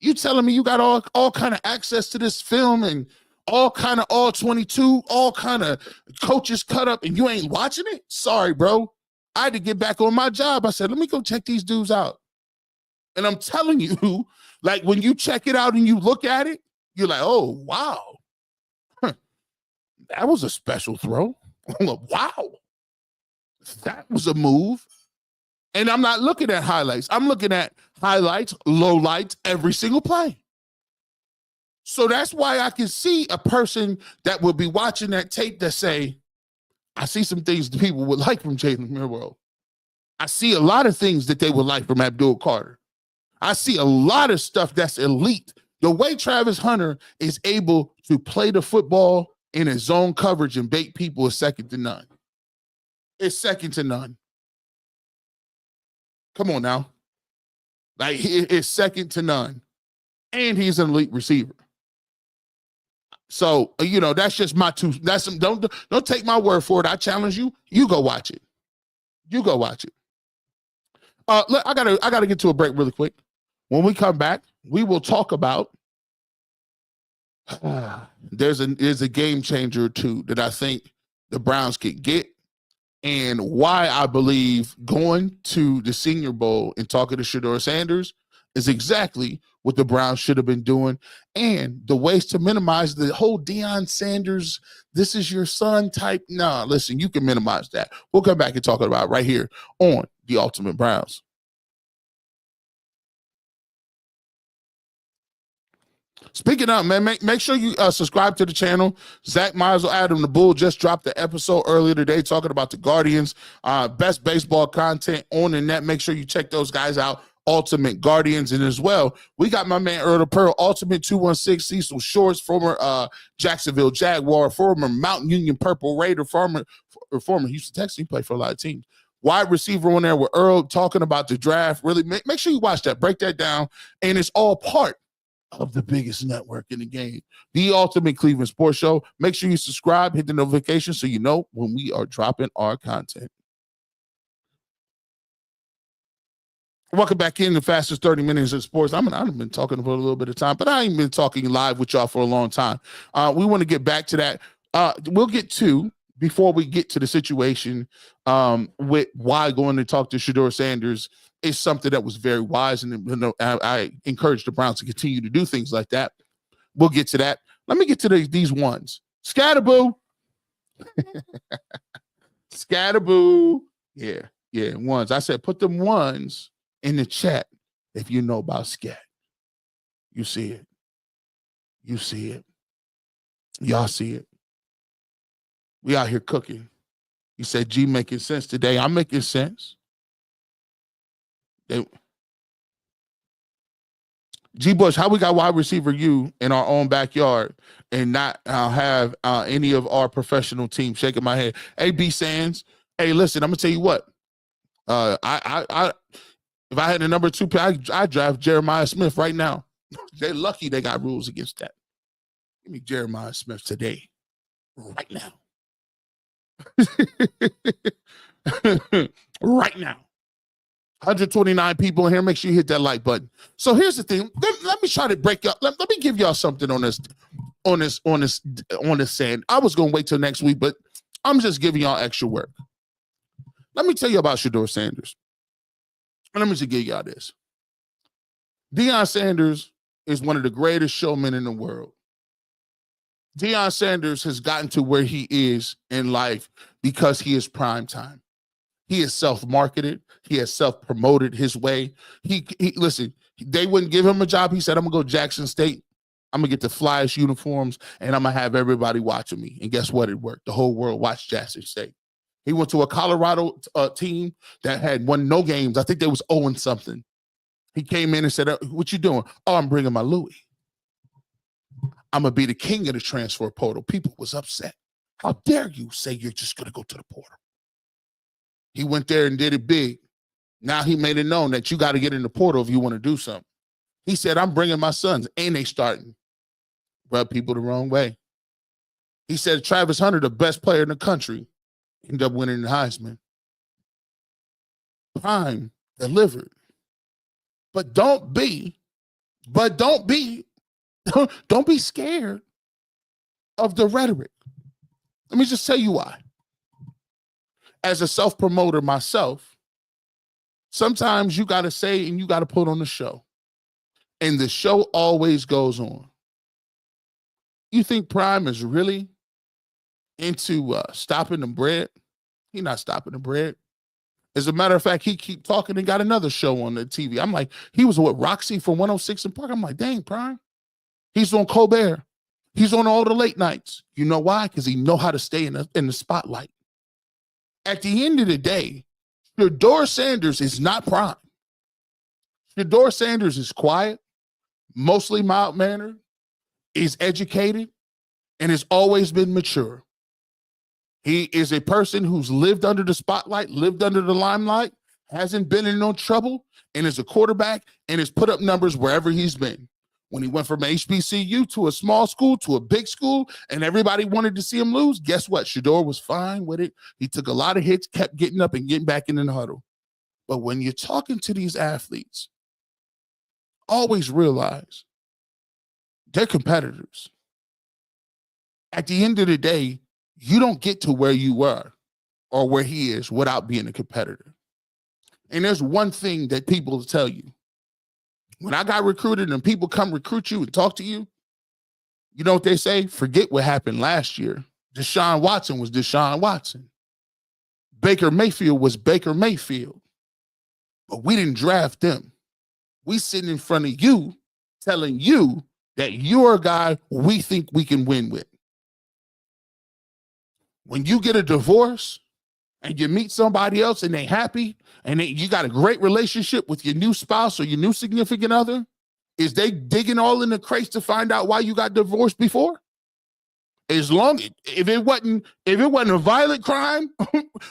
You telling me you got all kind of access to this film and all kind of all 22, all kind of coaches cut up and you ain't watching it? Sorry, bro. I had to get back on my job. I said, let me go check these dudes out. And I'm telling you, like when you check it out and you look at it, you're like, oh, wow. That was a special throw. Wow. That was a move. And I'm not looking at highlights. I'm looking at highlights, lowlights, every single play. So that's why I can see a person that will be watching that tape that say, I see some things that people would like from Jalen Milroe. I see a lot of things that they would like from Abdul Carter. I see a lot of stuff that's elite. The way Travis Hunter is able to play the football in his zone coverage and bait people is second to none. It's second to none. Come on now. Like, it's second to none. And he's an elite receiver. So, that's just my two. That's some, don't take my word for it. I challenge you. You go watch it. You go watch it. Look, I gotta get to a break really quick. When we come back, we will talk about there's a game changer or two that I think the Browns could get, and why I believe going to the Senior Bowl and talking to Shedeur Sanders is exactly what the Browns should have been doing, and the ways to minimize the whole Deion Sanders, this is your son type. Nah, listen, you can minimize that. We'll come back and talk about it right here on The Ultimate Browns. Speaking of, man, make sure you subscribe to the channel. Zach Meisel, Adam the Bull just dropped the episode earlier today talking about the Guardians. Best baseball content on the net. Make sure you check those guys out. Ultimate Guardians. And as well, we got my man Earl the Pearl, Ultimate 216, Cecil Shorts, former Jacksonville Jaguar, former Mountain Union Purple Raider, former Houston Texans. He played for a lot of teams. Wide receiver on there with Earl talking about the draft. Really, make sure you watch that. Break that down. And it's all part of the biggest network in the game, the Ultimate Cleveland Sports Show. Make sure you subscribe, hit the notification so you know when we are dropping our content. Welcome back in the fastest 30 minutes of sports. I've been talking for a little bit of time, but I ain't been talking live with y'all for a long time. We want to get back to that. We'll get to, before we get to the situation with why going to talk to Shedeur Sanders is something that was very wise, and I encourage the Browns to continue to do things like that. We'll get to that. Let me get to these ones. Scatterboo. Scatterboo. Yeah, ones. I said put them ones in the chat if you know about scat. You see it. You see it. Y'all see it. We out here cooking. You said G making sense today. I'm making sense. G Bush, how we got wide receiver you in our own backyard and not have any of our professional team? Shaking my head. Hey, B Sands. Hey, listen, I'm gonna tell you what. I if I had a number 2 pick, I draft Jeremiah Smith right now. They're lucky they got rules against that. Give me Jeremiah Smith today, right now. Right now. 129 people in here. Make sure you hit that like button. So here's the thing. Let me try to break up. Let me give y'all something on this sand. I was gonna wait till next week, but I'm just giving y'all extra work. Let me tell you about Shedeur Sanders. And let me just give y'all this. Deion Sanders is one of the greatest showmen in the world. Deion Sanders has gotten to where he is in life because he is prime time. He is self-marketed. He has self-promoted his way. He listen, they wouldn't give him a job. He said, I'm going to go Jackson State. I'm going to get the flyest uniforms, and I'm going to have everybody watching me. And guess what? It worked. The whole world watched Jackson State. He went to a Colorado team that had won no games. I think they was 0-something. He came in and said, what you doing? Oh, I'm bringing my Louis. I'm going to be the king of the transfer portal. People was upset. How dare you say you're just going to go to the portal? He went there and did it big. Now he made it known that you got to get in the portal if you want to do something. He said, I'm bringing my sons, and they starting. Rub people the wrong way. He said Travis Hunter, the best player in the country, ended up winning the Heisman. Prime delivered. But don't be scared of the rhetoric. Let me just tell you why. As a self-promoter myself, sometimes you got to say and you got to put on the show. And the show always goes on. You think Prime is really into stopping the bread? He's not stopping the bread. As a matter of fact, he keep talking and got another show on the TV. I'm like, he was with Roxy from 106 and Park. I'm like, dang, Prime. He's on Colbert. He's on all the late nights. You know why? Because he know how to stay in the spotlight. At the end of the day, Shedeur Sanders is not Prime. Shedeur Sanders is quiet, mostly mild-mannered, is educated, and has always been mature. He is a person who's lived under the spotlight, lived under the limelight, hasn't been in no trouble, and is a quarterback and has put up numbers wherever he's been. When he went from HBCU to a small school to a big school and everybody wanted to see him lose, guess what? Shedeur was fine with it. He took a lot of hits, kept getting up and getting back in the huddle. But when you're talking to these athletes, always realize they're competitors. At the end of the day, you don't get to where you were or where he is without being a competitor. And there's one thing that people tell you. When I got recruited and people come recruit you and talk to you, you know what they say? Forget what happened last year. Deshaun Watson was Deshaun Watson. Baker Mayfield was Baker Mayfield. But we didn't draft them. We sitting in front of you telling you that you're a guy we think we can win with. When you get a divorce and you meet somebody else and they happy and you got a great relationship with your new spouse or your new significant other, is they digging all in the crates to find out why you got divorced before? As long if it wasn't a violent crime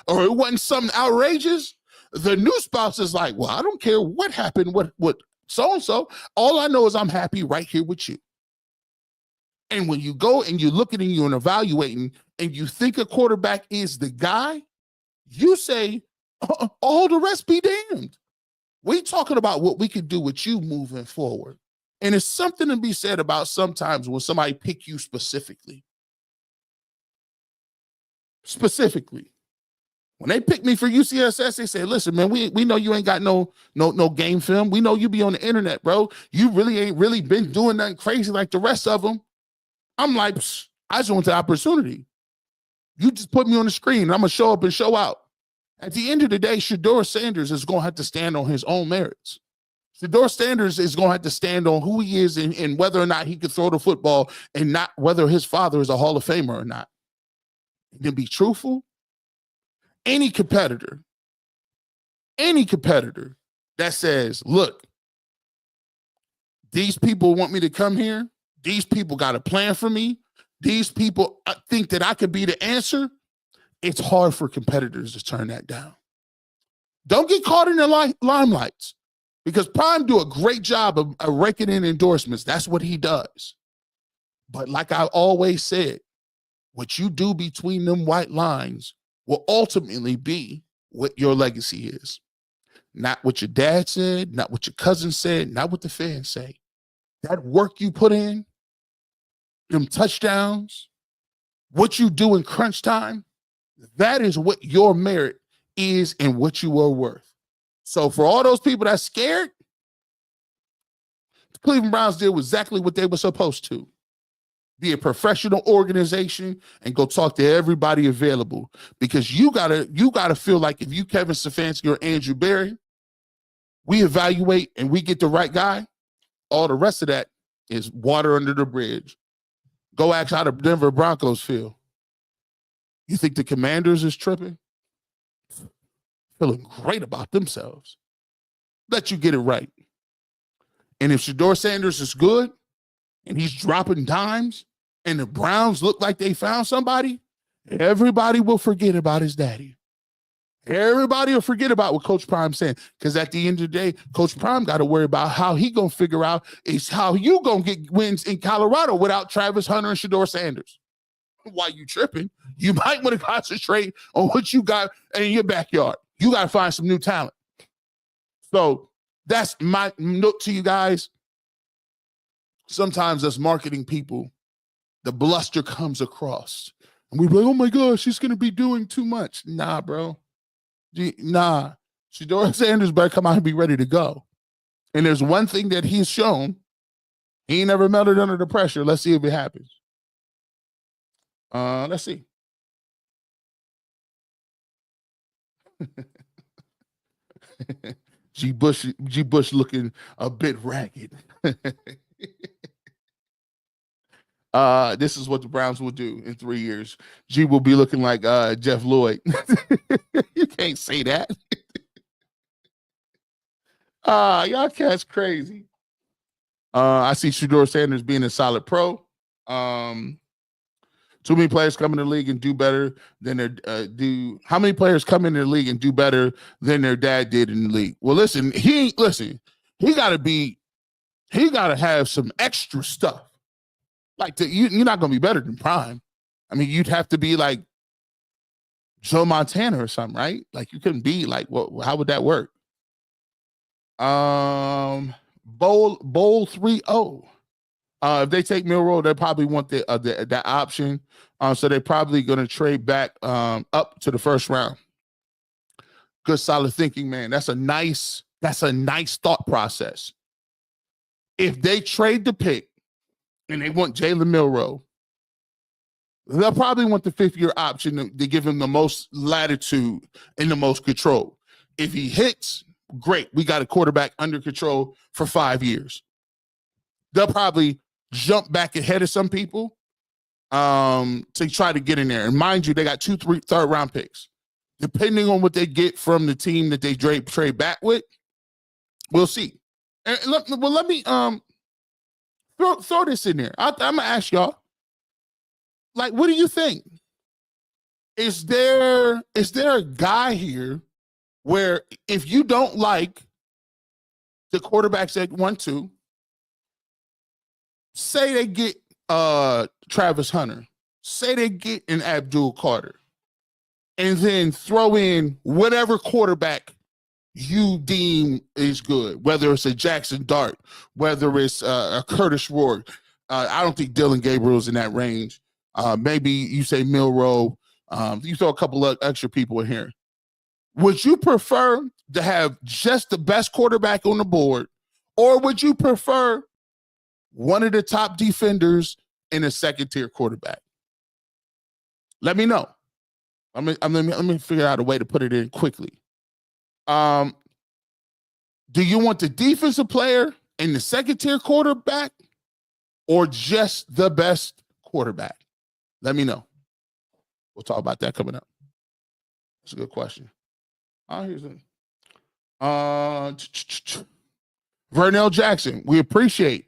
or it wasn't something outrageous, the new spouse is like, well, I don't care what happened, what so-and-so. All I know is I'm happy right here with you. And when you go and you look at it and you're evaluating and you think a quarterback is the guy, you say, all the rest be damned. We talking about what we could do with you moving forward. And it's something to be said about sometimes when somebody pick you specifically. Specifically. When they pick me for UCSS, they say, listen, man, we know you ain't got no game film. We know you be on the internet, bro. You really ain't really been doing nothing crazy like the rest of them. I'm like, I just want the opportunity. You just put me on the screen and I'm going to show up and show out. At the end of the day, Shedeur Sanders is going to have to stand on his own merits. Shedeur Sanders is going to have to stand on who he is and whether or not he can throw the football and not whether his father is a Hall of Famer or not. And to be truthful, any competitor that says, look, these people want me to come here. These people got a plan for me. These people think that I could be the answer. It's hard for competitors to turn that down. Don't get caught in the limelights because Prime do a great job of raking in endorsements. That's what he does. But like I always said, what you do between them white lines will ultimately be what your legacy is. Not what your dad said, not what your cousin said, not what the fans say. That work you put in, them touchdowns, what you do in crunch time, that is what your merit is and what you are worth. So for all those people that's scared, the Cleveland Browns did exactly what they were supposed to. Be a professional organization and go talk to everybody available because you gotta feel like if you Kevin Stefanski or Andrew Berry, we evaluate and we get the right guy, all the rest of that is water under the bridge. Go ask how the Denver Broncos feel. You think the Commanders is tripping? Feeling great about themselves. Let you get it right. And if Shedeur Sanders is good and he's dropping dimes and the Browns look like they found somebody, everybody will forget about his daddy. Everybody will forget about what Coach Prime said because at the end of the day, Coach Prime got to worry about how he going to figure out is how you going to get wins in Colorado without Travis Hunter and Shedeur Sanders. why you tripping. You might want to concentrate on what you got in your backyard. You got to find some new talent. So that's my note to you guys. Sometimes as marketing people, the bluster comes across. And we're like, oh my gosh, she's going to be doing too much. Nah, bro. Nah. Shedeur Sanders better come out and be ready to go. And there's one thing that he's shown. He ain't never melted under the pressure. Let's see if it happens. Let's see. G. Bush looking a bit ragged. This is what the Browns will do in 3 years. G will be looking like Jeff Lloyd. You can't say that. Y'all cats crazy. I see Shedeur Sanders being a solid pro. Too many players come in the league and do better than their how many players come in the league and do better than their dad did in the league? Well, listen, he gotta have some extra stuff. Like you're not gonna be better than Prime. I mean, you'd have to be like Joe Montana or something, right? Like you couldn't be like, what? How would that work? Bowl 3-0. If they take Milroe, they probably want that option. So they're probably going to trade back up to the first round. Good, solid thinking, man. That's a nice thought process. If they trade the pick and they want Jalen Milroe, they'll probably want the 5th-year option to give him the most latitude and the most control. If he hits, great. We got a quarterback under control for 5 years. They'll probably jump back ahead of some people to try to get in there. And mind you, they got 2 third-round picks. Depending on what they get from the team that they trade back with, we'll see. And let me throw this in there. I'm going to ask y'all, like, what do you think? Is there a guy here where if you don't like the quarterbacks at 1-2, say they get Travis Hunter, say they get an Abdul Carter, and then throw in whatever quarterback you deem is good, whether it's a Jackson Dart, whether it's a Curtis Rourke. I don't think Dylan Gabriel's in that range. Maybe you say Milroe. You throw a couple of extra people in here. Would you prefer to have just the best quarterback on the board, or would you prefer one of the top defenders and a second-tier quarterback? Let me know. Let me figure out a way to put it in quickly. Do you want the defensive player and the second-tier quarterback, or just the best quarterback? Let me know. We'll talk about that coming up. That's a good question. Here's it. Vernell Jackson, we appreciate.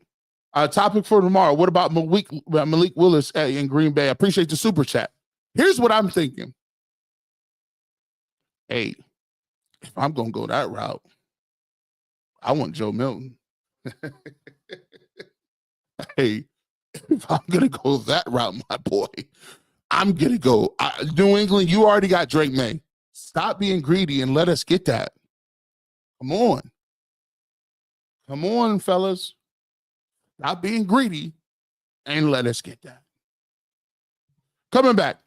Topic for tomorrow. What about Malik Willis in Green Bay? I appreciate the super chat. Here's what I'm thinking. Hey, if I'm going to go that route, I want Joe Milton. Hey, if I'm going to go that route, my boy, I'm going to go. New England, you already got Drake May. Stop being greedy and let us get that. Come on. Come on, fellas. Stop being greedy and let us get that. Coming back.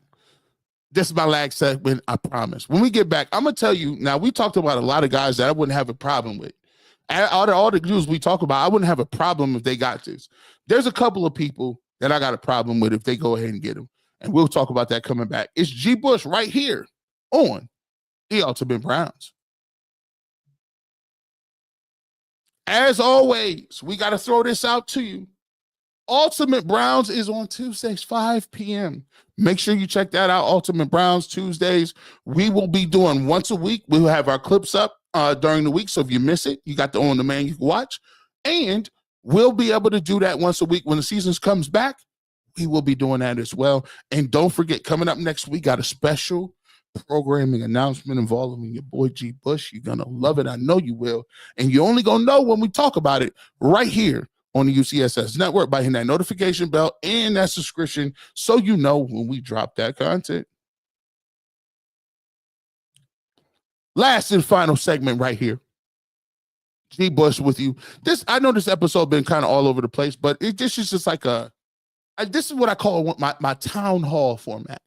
This is my last segment, I promise. When we get back, I'm going to tell you, now we talked about a lot of guys that I wouldn't have a problem with. All the news we talk about, I wouldn't have a problem if they got this. There's a couple of people that I got a problem with if they go ahead and get them. And we'll talk about that coming back. It's G. Bush right here on the Ultimate Browns. As always, we got to throw this out to you. Ultimate Browns is on Tuesdays, 5 p.m. Make sure you check that out, Ultimate Browns Tuesdays. We will be doing once a week. We will have our clips up during the week, so if you miss it, you got the on-demand you can watch. And we'll be able to do that once a week when the season comes back. We will be doing that as well. And don't forget, coming up next week, got a special programming announcement involving your boy G. Bush. You're going to love it. I know you will. And you're only going to know when we talk about it right here on the UCSS network by hitting that notification bell and that subscription so you know when we drop that content. Last and final segment right here. G Bush with you. I know this episode been kind of all over the place, but this is just like this is what I call my town hall format.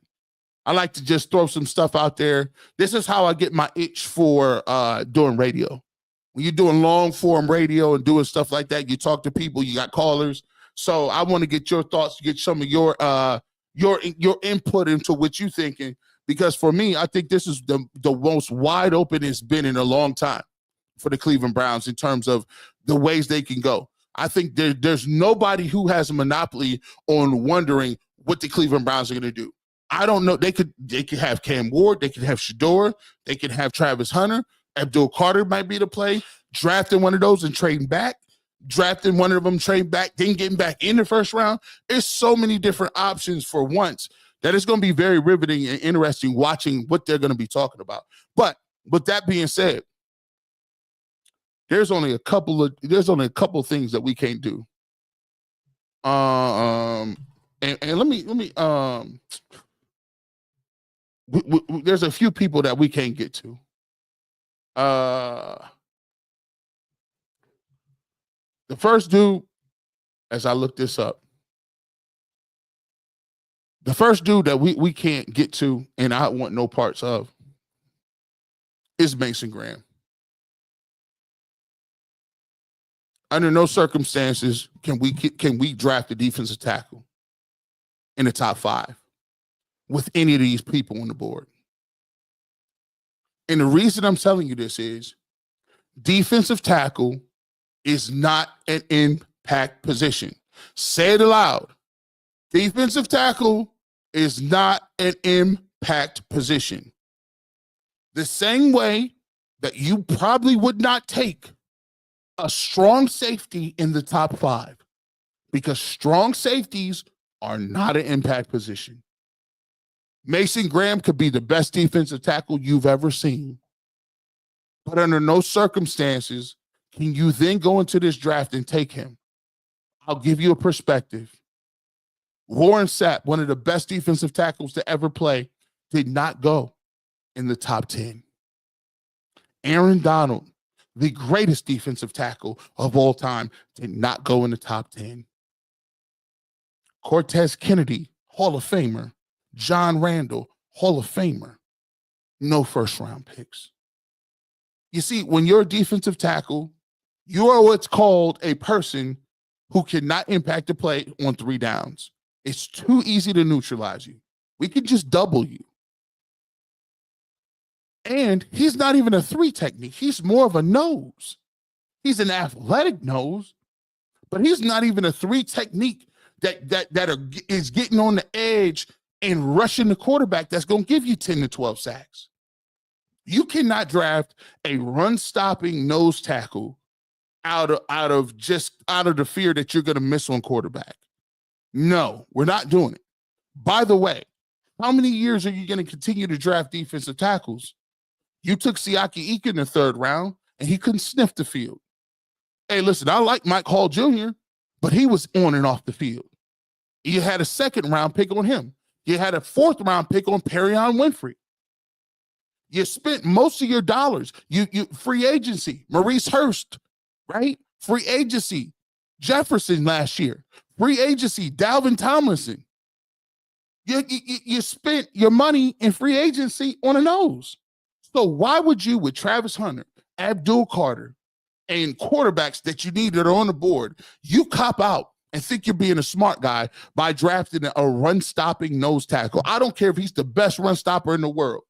I like to just throw some stuff out there. This is how I get my itch for doing radio. When you're doing long form radio and doing stuff like that, you talk to people, you got callers. So I want to get your thoughts, get some of your input into what you're thinking. Because for me, I think this is the most wide open it's been in a long time for the Cleveland Browns in terms of the ways they can go. I think there's nobody who has a monopoly on wondering what the Cleveland Browns are going to do. I don't know. They could have Cam Ward. They could have Shedeur. They could have Travis Hunter. Abdul Carter might be the play. Drafting one of those and trading back. Drafting one of them, trading back, then getting back in the first round. There's so many different options for once that it's going to be very riveting and interesting watching what they're going to be talking about. But with that being said, there's only a couple of things that we can't do. And let me there's a few people that we can't get to. The first dude, as I look this up, the first dude that we can't get to and I want no parts of is Mason Graham. Under no circumstances can we draft a defensive tackle in the top 5 with any of these people on the board. And the reason I'm telling you this is defensive tackle is not an impact position. Say it aloud. Defensive tackle is not an impact position. The same way that you probably would not take a strong safety in the top 5 because strong safeties are not an impact position. Mason Graham could be the best defensive tackle you've ever seen. But under no circumstances can you then go into this draft and take him. I'll give you a perspective. Warren Sapp, one of the best defensive tackles to ever play, did not go in the top 10. Aaron Donald, the greatest defensive tackle of all time, did not go in the top 10. Cortez Kennedy, Hall of Famer. John Randall, Hall of Famer. No first-round picks. You see, when you're a defensive tackle, you are what's called a person who cannot impact the play on 3 downs. It's too easy to neutralize you. We could just double you. And he's not even a 3 technique. He's more of a nose. He's an athletic nose, but he's not even a 3 technique that is getting on the edge and rushing the quarterback that's going to give you 10 to 12 sacks. You cannot draft a run-stopping nose tackle out of the fear that you're going to miss on quarterback. No, we're not doing it. By the way, how many years are you going to continue to draft defensive tackles? You took Siaki Ika in the 3rd round, and he couldn't sniff the field. Hey, listen, I like Mike Hall Jr., but he was on and off the field. You had a 2nd-round pick on him. You had a 4th-round pick on Perion Winfrey. You spent most of your dollars. You free agency, Maurice Hurst, right? Free agency, Jefferson last year. Free agency, Dalvin Tomlinson. You spent your money in free agency on a nose. So why would you, with Travis Hunter, Abdul Carter, and quarterbacks that you need that are on the board, you cop out and think you're being a smart guy by drafting a run-stopping nose tackle? I don't care if he's the best run stopper in the world.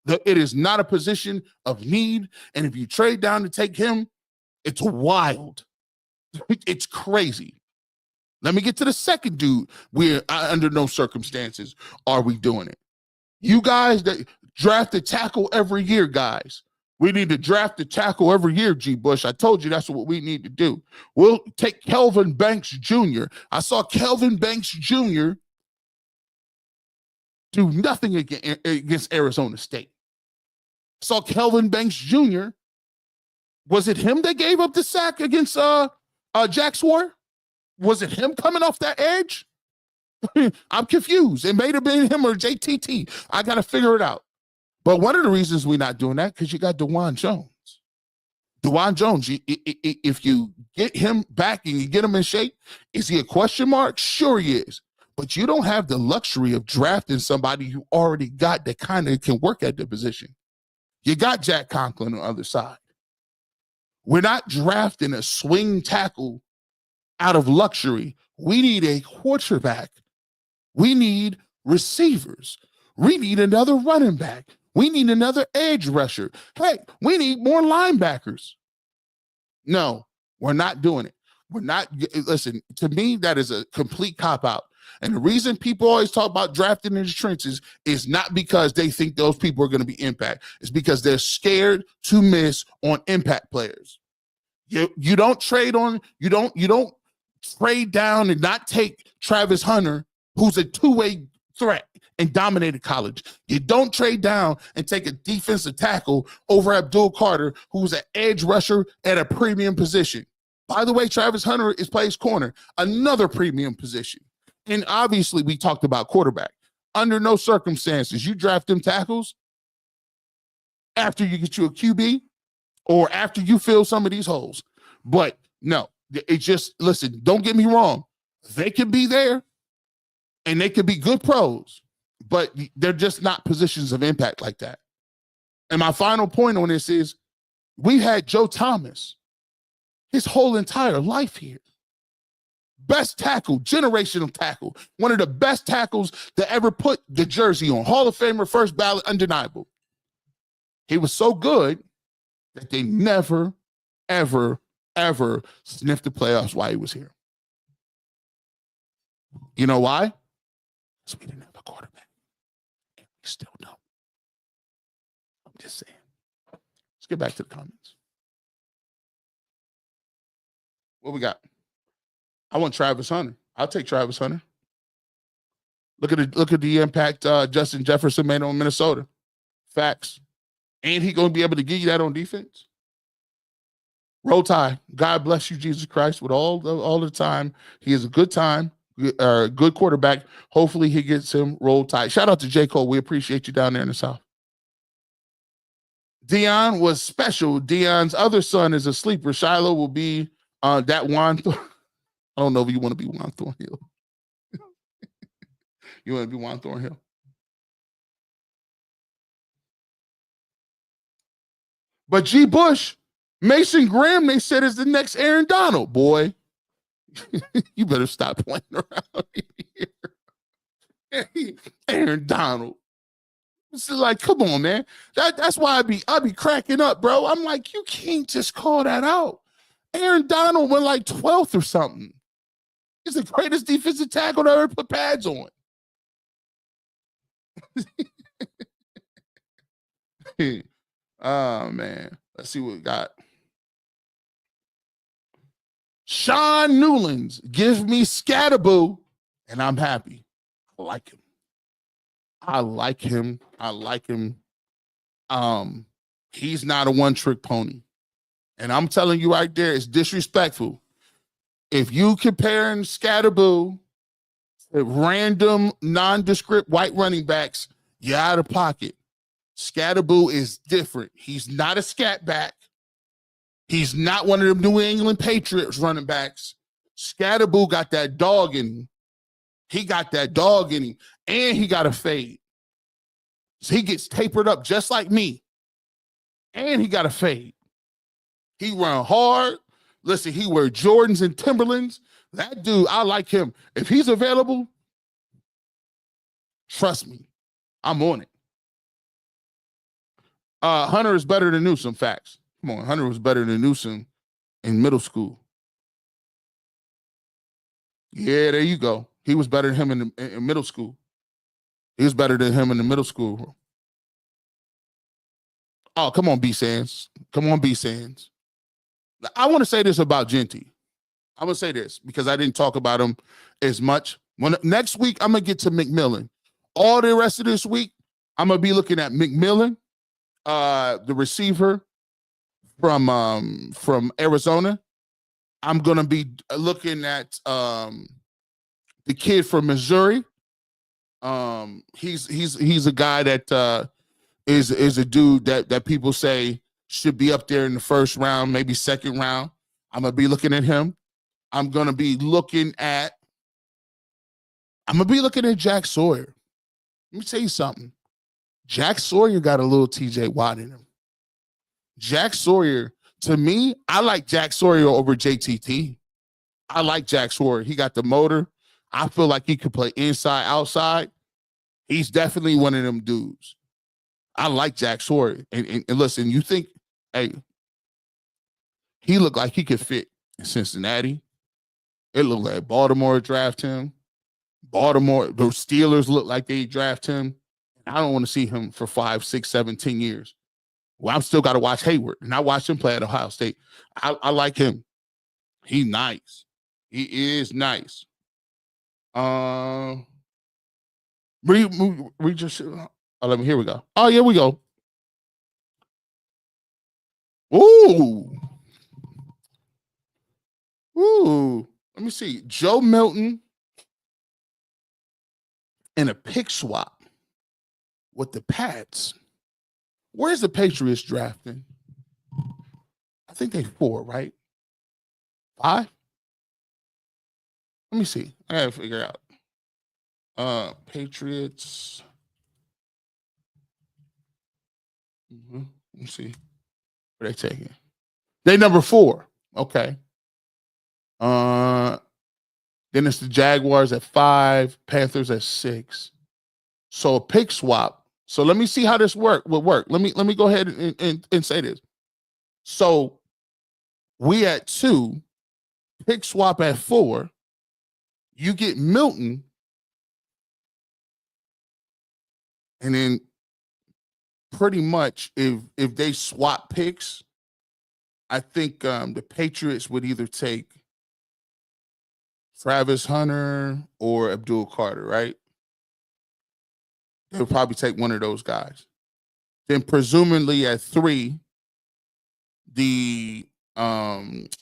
It is not a position of need, and if you trade down to take him, it's wild. It's crazy. Let me get to the second dude where under no circumstances are we doing it. You guys that draft a tackle every year, guys. We need to draft a tackle every year, G. Bush. I told you that's what we need to do. We'll take Kelvin Banks Jr. I saw Kelvin Banks Jr. do nothing against Arizona State. Saw Kelvin Banks Jr. Was it him that gave up the sack against Jack Swore? Was it him coming off that edge? I'm confused. It may have been him or JTT. I got to figure it out. But one of the reasons we're not doing that because you got DeJuan Jones. DeJuan Jones, if you get him back and you get him in shape, is he a question mark? Sure he is. But you don't have the luxury of drafting somebody you already got that kind of can work at the position. You got Jack Conklin on the other side. We're not drafting a swing tackle out of luxury. We need a quarterback. We need receivers. We need another running back. We need another edge rusher. Hey, we need more linebackers. No, we're not doing it. We're not. Listen, to me, that is a complete cop-out. And the reason people always talk about drafting in the trenches is not because they think those people are going to be impact. It's because they're scared to miss on impact players. You don't trade on, you don't trade down and not take Travis Hunter, who's a two-way threat and dominated college. You don't trade down and take a defensive tackle over Abdul Carter, who's an edge rusher at a premium position. By the way, Travis Hunter plays corner, another premium position. And obviously, we talked about quarterback. Under no circumstances, you draft them tackles after you get you a QB or after you fill some of these holes. But no, it's just, listen, don't get me wrong. They could be there and they could be good pros, but they're just not positions of impact like that. And my final point on this is we had Joe Thomas his whole entire life here. Best tackle, generational tackle, one of the best tackles to ever put the jersey on. Hall of Famer, first ballot, undeniable. He was so good that they never, ever, ever sniffed the playoffs while he was here. You know why? Because we didn't have a quarterback. And we still don't. I'm just saying. Let's get back to the comments. What we got? I want Travis Hunter. I'll take Travis Hunter. Look at the impact Justin Jefferson made on Minnesota. Facts. Ain't he going to be able to give you that on defense? Roll Tide. God bless you, Jesus Christ, with all the time. He is a good time, good quarterback. Hopefully he gets him Roll Tide. Shout out to J. Cole. We appreciate you down there in the South. Dion was special. Dion's other son is a sleeper. Shiloh will be that one. I don't know if you want to be Juan Thornhill. You want to be Juan Thornhill? But G. Bush, Mason Graham, they said is the next Aaron Donald. Boy, you better stop playing around here. Aaron Donald. It's like, come on, man. That's why I be cracking up, bro. I'm like, you can't just call that out. Aaron Donald went like 12th or something. He's the greatest defensive tackle to ever put pads on. Oh, man. Let's see what we got. Sean Newlands, give me Scatterboo, and I'm happy. I like him. He's not a one-trick pony. And I'm telling you right there, it's disrespectful. If you comparing Scatterboo to random, nondescript white running backs, you're out of pocket. Scatterboo is different. He's not a scat back. He's not one of them New England Patriots running backs. Scatterboo got that dog in him. He got that dog in him. And he got a fade. So he gets tapered up just like me. And he got a fade. He run hard. Listen, he wear Jordans and Timberlands. That dude, I like him. If he's available, trust me, I'm on it. Hunter is better than Newsome, facts. Come on, Hunter was better than Newsome in middle school. Yeah, there you go. He was better than him in middle school. He was better than him in the middle school. Oh, come on, B. Sands. Come on, B. Sands. I want to say this about Genty. I'm going to say this because I didn't talk about him as much. Next week, I'm going to get to McMillan. All the rest of this week, I'm going to be looking at McMillan, the receiver from Arizona. I'm going to be looking at the kid from Missouri. He's a guy that is a dude that people say should be up there in the first round, maybe second round. I'm going to be looking at him. I'm going to be looking at Jack Sawyer. Let me tell you something. Jack Sawyer got a little TJ Watt in him. Jack Sawyer, to me, I like Jack Sawyer over JTT. I like Jack Sawyer. He got the motor. I feel like he could play inside, outside. He's definitely one of them dudes. I like Jack Sawyer. And listen, you think, hey, he looked like he could fit in Cincinnati. It looked like Baltimore draft him. The Steelers look like they draft him. I don't want to see him for 5, 6, 7, 10 years. Well, I'm still got to watch Hayward, and I watched him play at Ohio State. I like him. He's nice. He is nice. We just let me. Here we go. Oh, yeah, we go. Ooh. Let me see. Joe Milton in a pick swap with the Pats. Where's the Patriots drafting? I think they 4, right? 5? Let me see. I gotta figure out. Patriots. Let me see. What are they taking? They number 4. Okay. Then it's the Jaguars at 5, Panthers at 6. So a pick swap. So let me see how this would work. Let me go ahead and say this. So we at 2, pick swap at 4. You get Milton, and then pretty much if they swap picks, I think the Patriots would either take Travis Hunter or Abdul Carter, right? They would probably take one of those guys. Then presumably at 3, the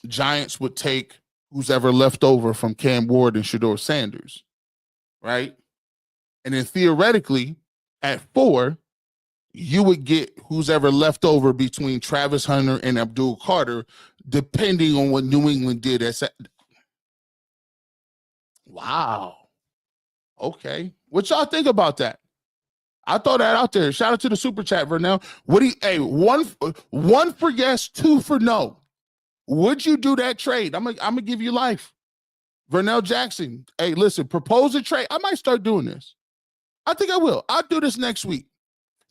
Giants would take who's ever left over from Cam Ward and Shedeur Sanders, right? And then theoretically at 4, you would get who's ever left over between Travis Hunter and Abdul Carter, depending on what New England did. Wow. Okay. What y'all think about that? I throw that out there. Shout out to the super chat, Vernell. One for yes, 2 for no. Would you do that trade? I'm gonna give you life. Vernell Jackson. Hey, listen, propose a trade. I might start doing this. I think I will. I'll do this next week.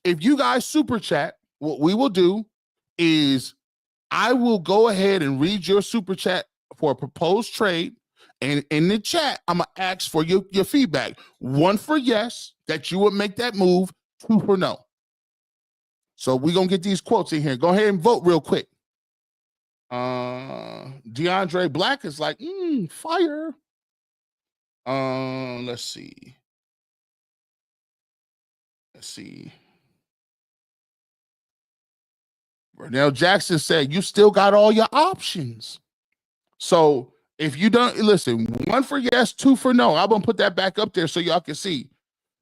If you guys super chat, what we will do is I will go ahead and read your super chat for a proposed trade. And in the chat, I'm going to ask for your feedback. 1 for yes, that you would make that move. 2 for no. So we're going to get these quotes in here. Go ahead and vote real quick. DeAndre Black is like, fire. Let's see. Vernell Jackson said, you still got all your options. So if you don't, listen, 1 for yes, 2 for no. I'm going to put that back up there so y'all can see.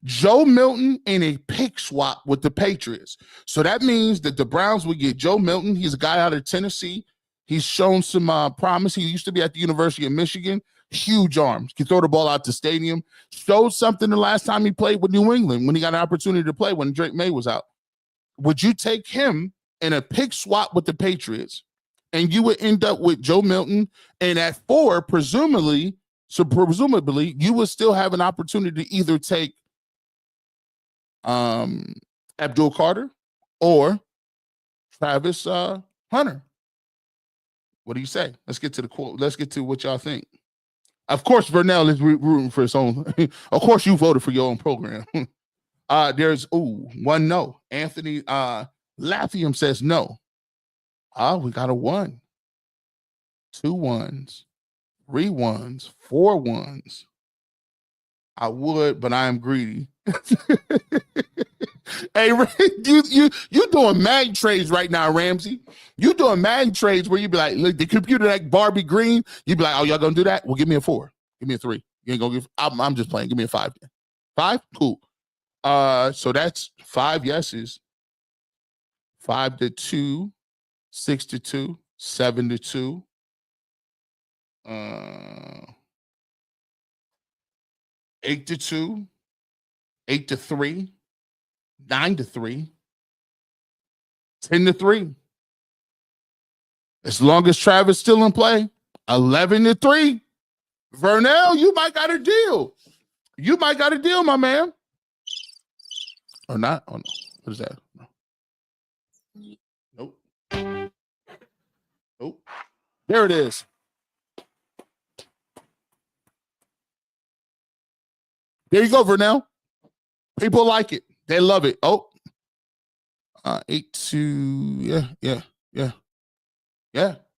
Joe Milton in a pick swap with the Patriots. So that means that the Browns would get Joe Milton. He's a guy out of Tennessee. He's shown some promise. He used to be at the University of Michigan. Huge arms. Can throw the ball out the stadium. Showed something the last time he played with New England when he got an opportunity to play when Drake May was out. Would you take him in a pick swap with the Patriots? And you would end up with Joe Milton. And at 4, presumably, you would still have an opportunity to either take Abdul Carter or Travis Hunter. What do you say? Let's get to the quote. Let's get to what y'all think. Of course, Vernell is rooting for his own. Of course, you voted for your own program. There's one no. Anthony Lathium says no. We got a 1, 2 1s, 3 1s, 4 1s. I would, but I am greedy. Hey, you doing mag trades right now, Ramsey. You doing mag trades where you be like, look, the computer like Barbie Green. You be like, oh, y'all gonna do that? Well, give me a 4. Give me a 3. You ain't gonna give. I'm just playing. Give me a 5. 5, cool. So that's 5 yeses. 5 to 2, 6 to 2, 7 to 2. 8 to 2, 8 to 3, 9 to 3, 10 to 3. As long as Travis still in play, 11 to 3. Vernell, you might got a deal. You might got a deal, my man. Or not? Oh, no. What is that? No. Nope. Nope. There it is. There you go, Vernell. People like it. They love it. Oh. 8 to, yeah.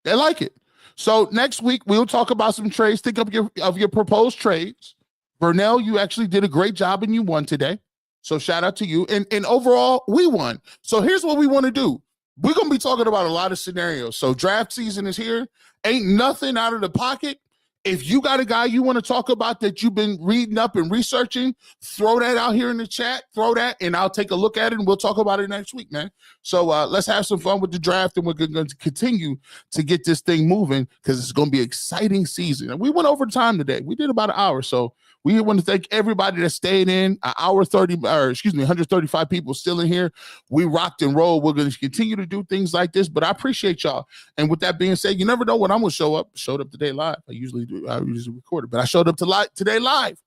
They like it. So next week, we'll talk about some trades. Think of your proposed trades. Vernell, you actually did a great job and you won today. So shout out to you. And overall, we won. So here's what we want to do. We're going to be talking about a lot of scenarios. So draft season is here. Ain't nothing out of the pocket. If you got a guy you want to talk about that you've been reading up and researching, throw that out here in the chat. Throw that, and I'll take a look at it, and we'll talk about it next week, man. So let's have some fun with the draft, and we're going to continue to get this thing moving because it's going to be an exciting season. And we went over time today. We did about an hour, so we want to thank everybody that stayed in. An hour 30, or excuse me, 135 people still in here. We rocked and rolled. We're going to continue to do things like this, but I appreciate y'all. And with that being said, you never know when I'm going to show up. Showed up today live. I usually record it, but I showed up today live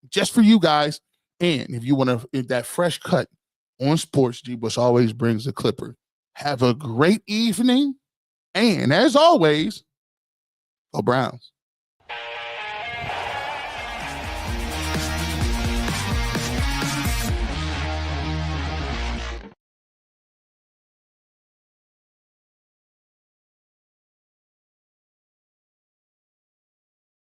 just for you guys. And if you want that fresh cut on Sports, G Bush always brings a clipper. Have a great evening. And as always, go Browns.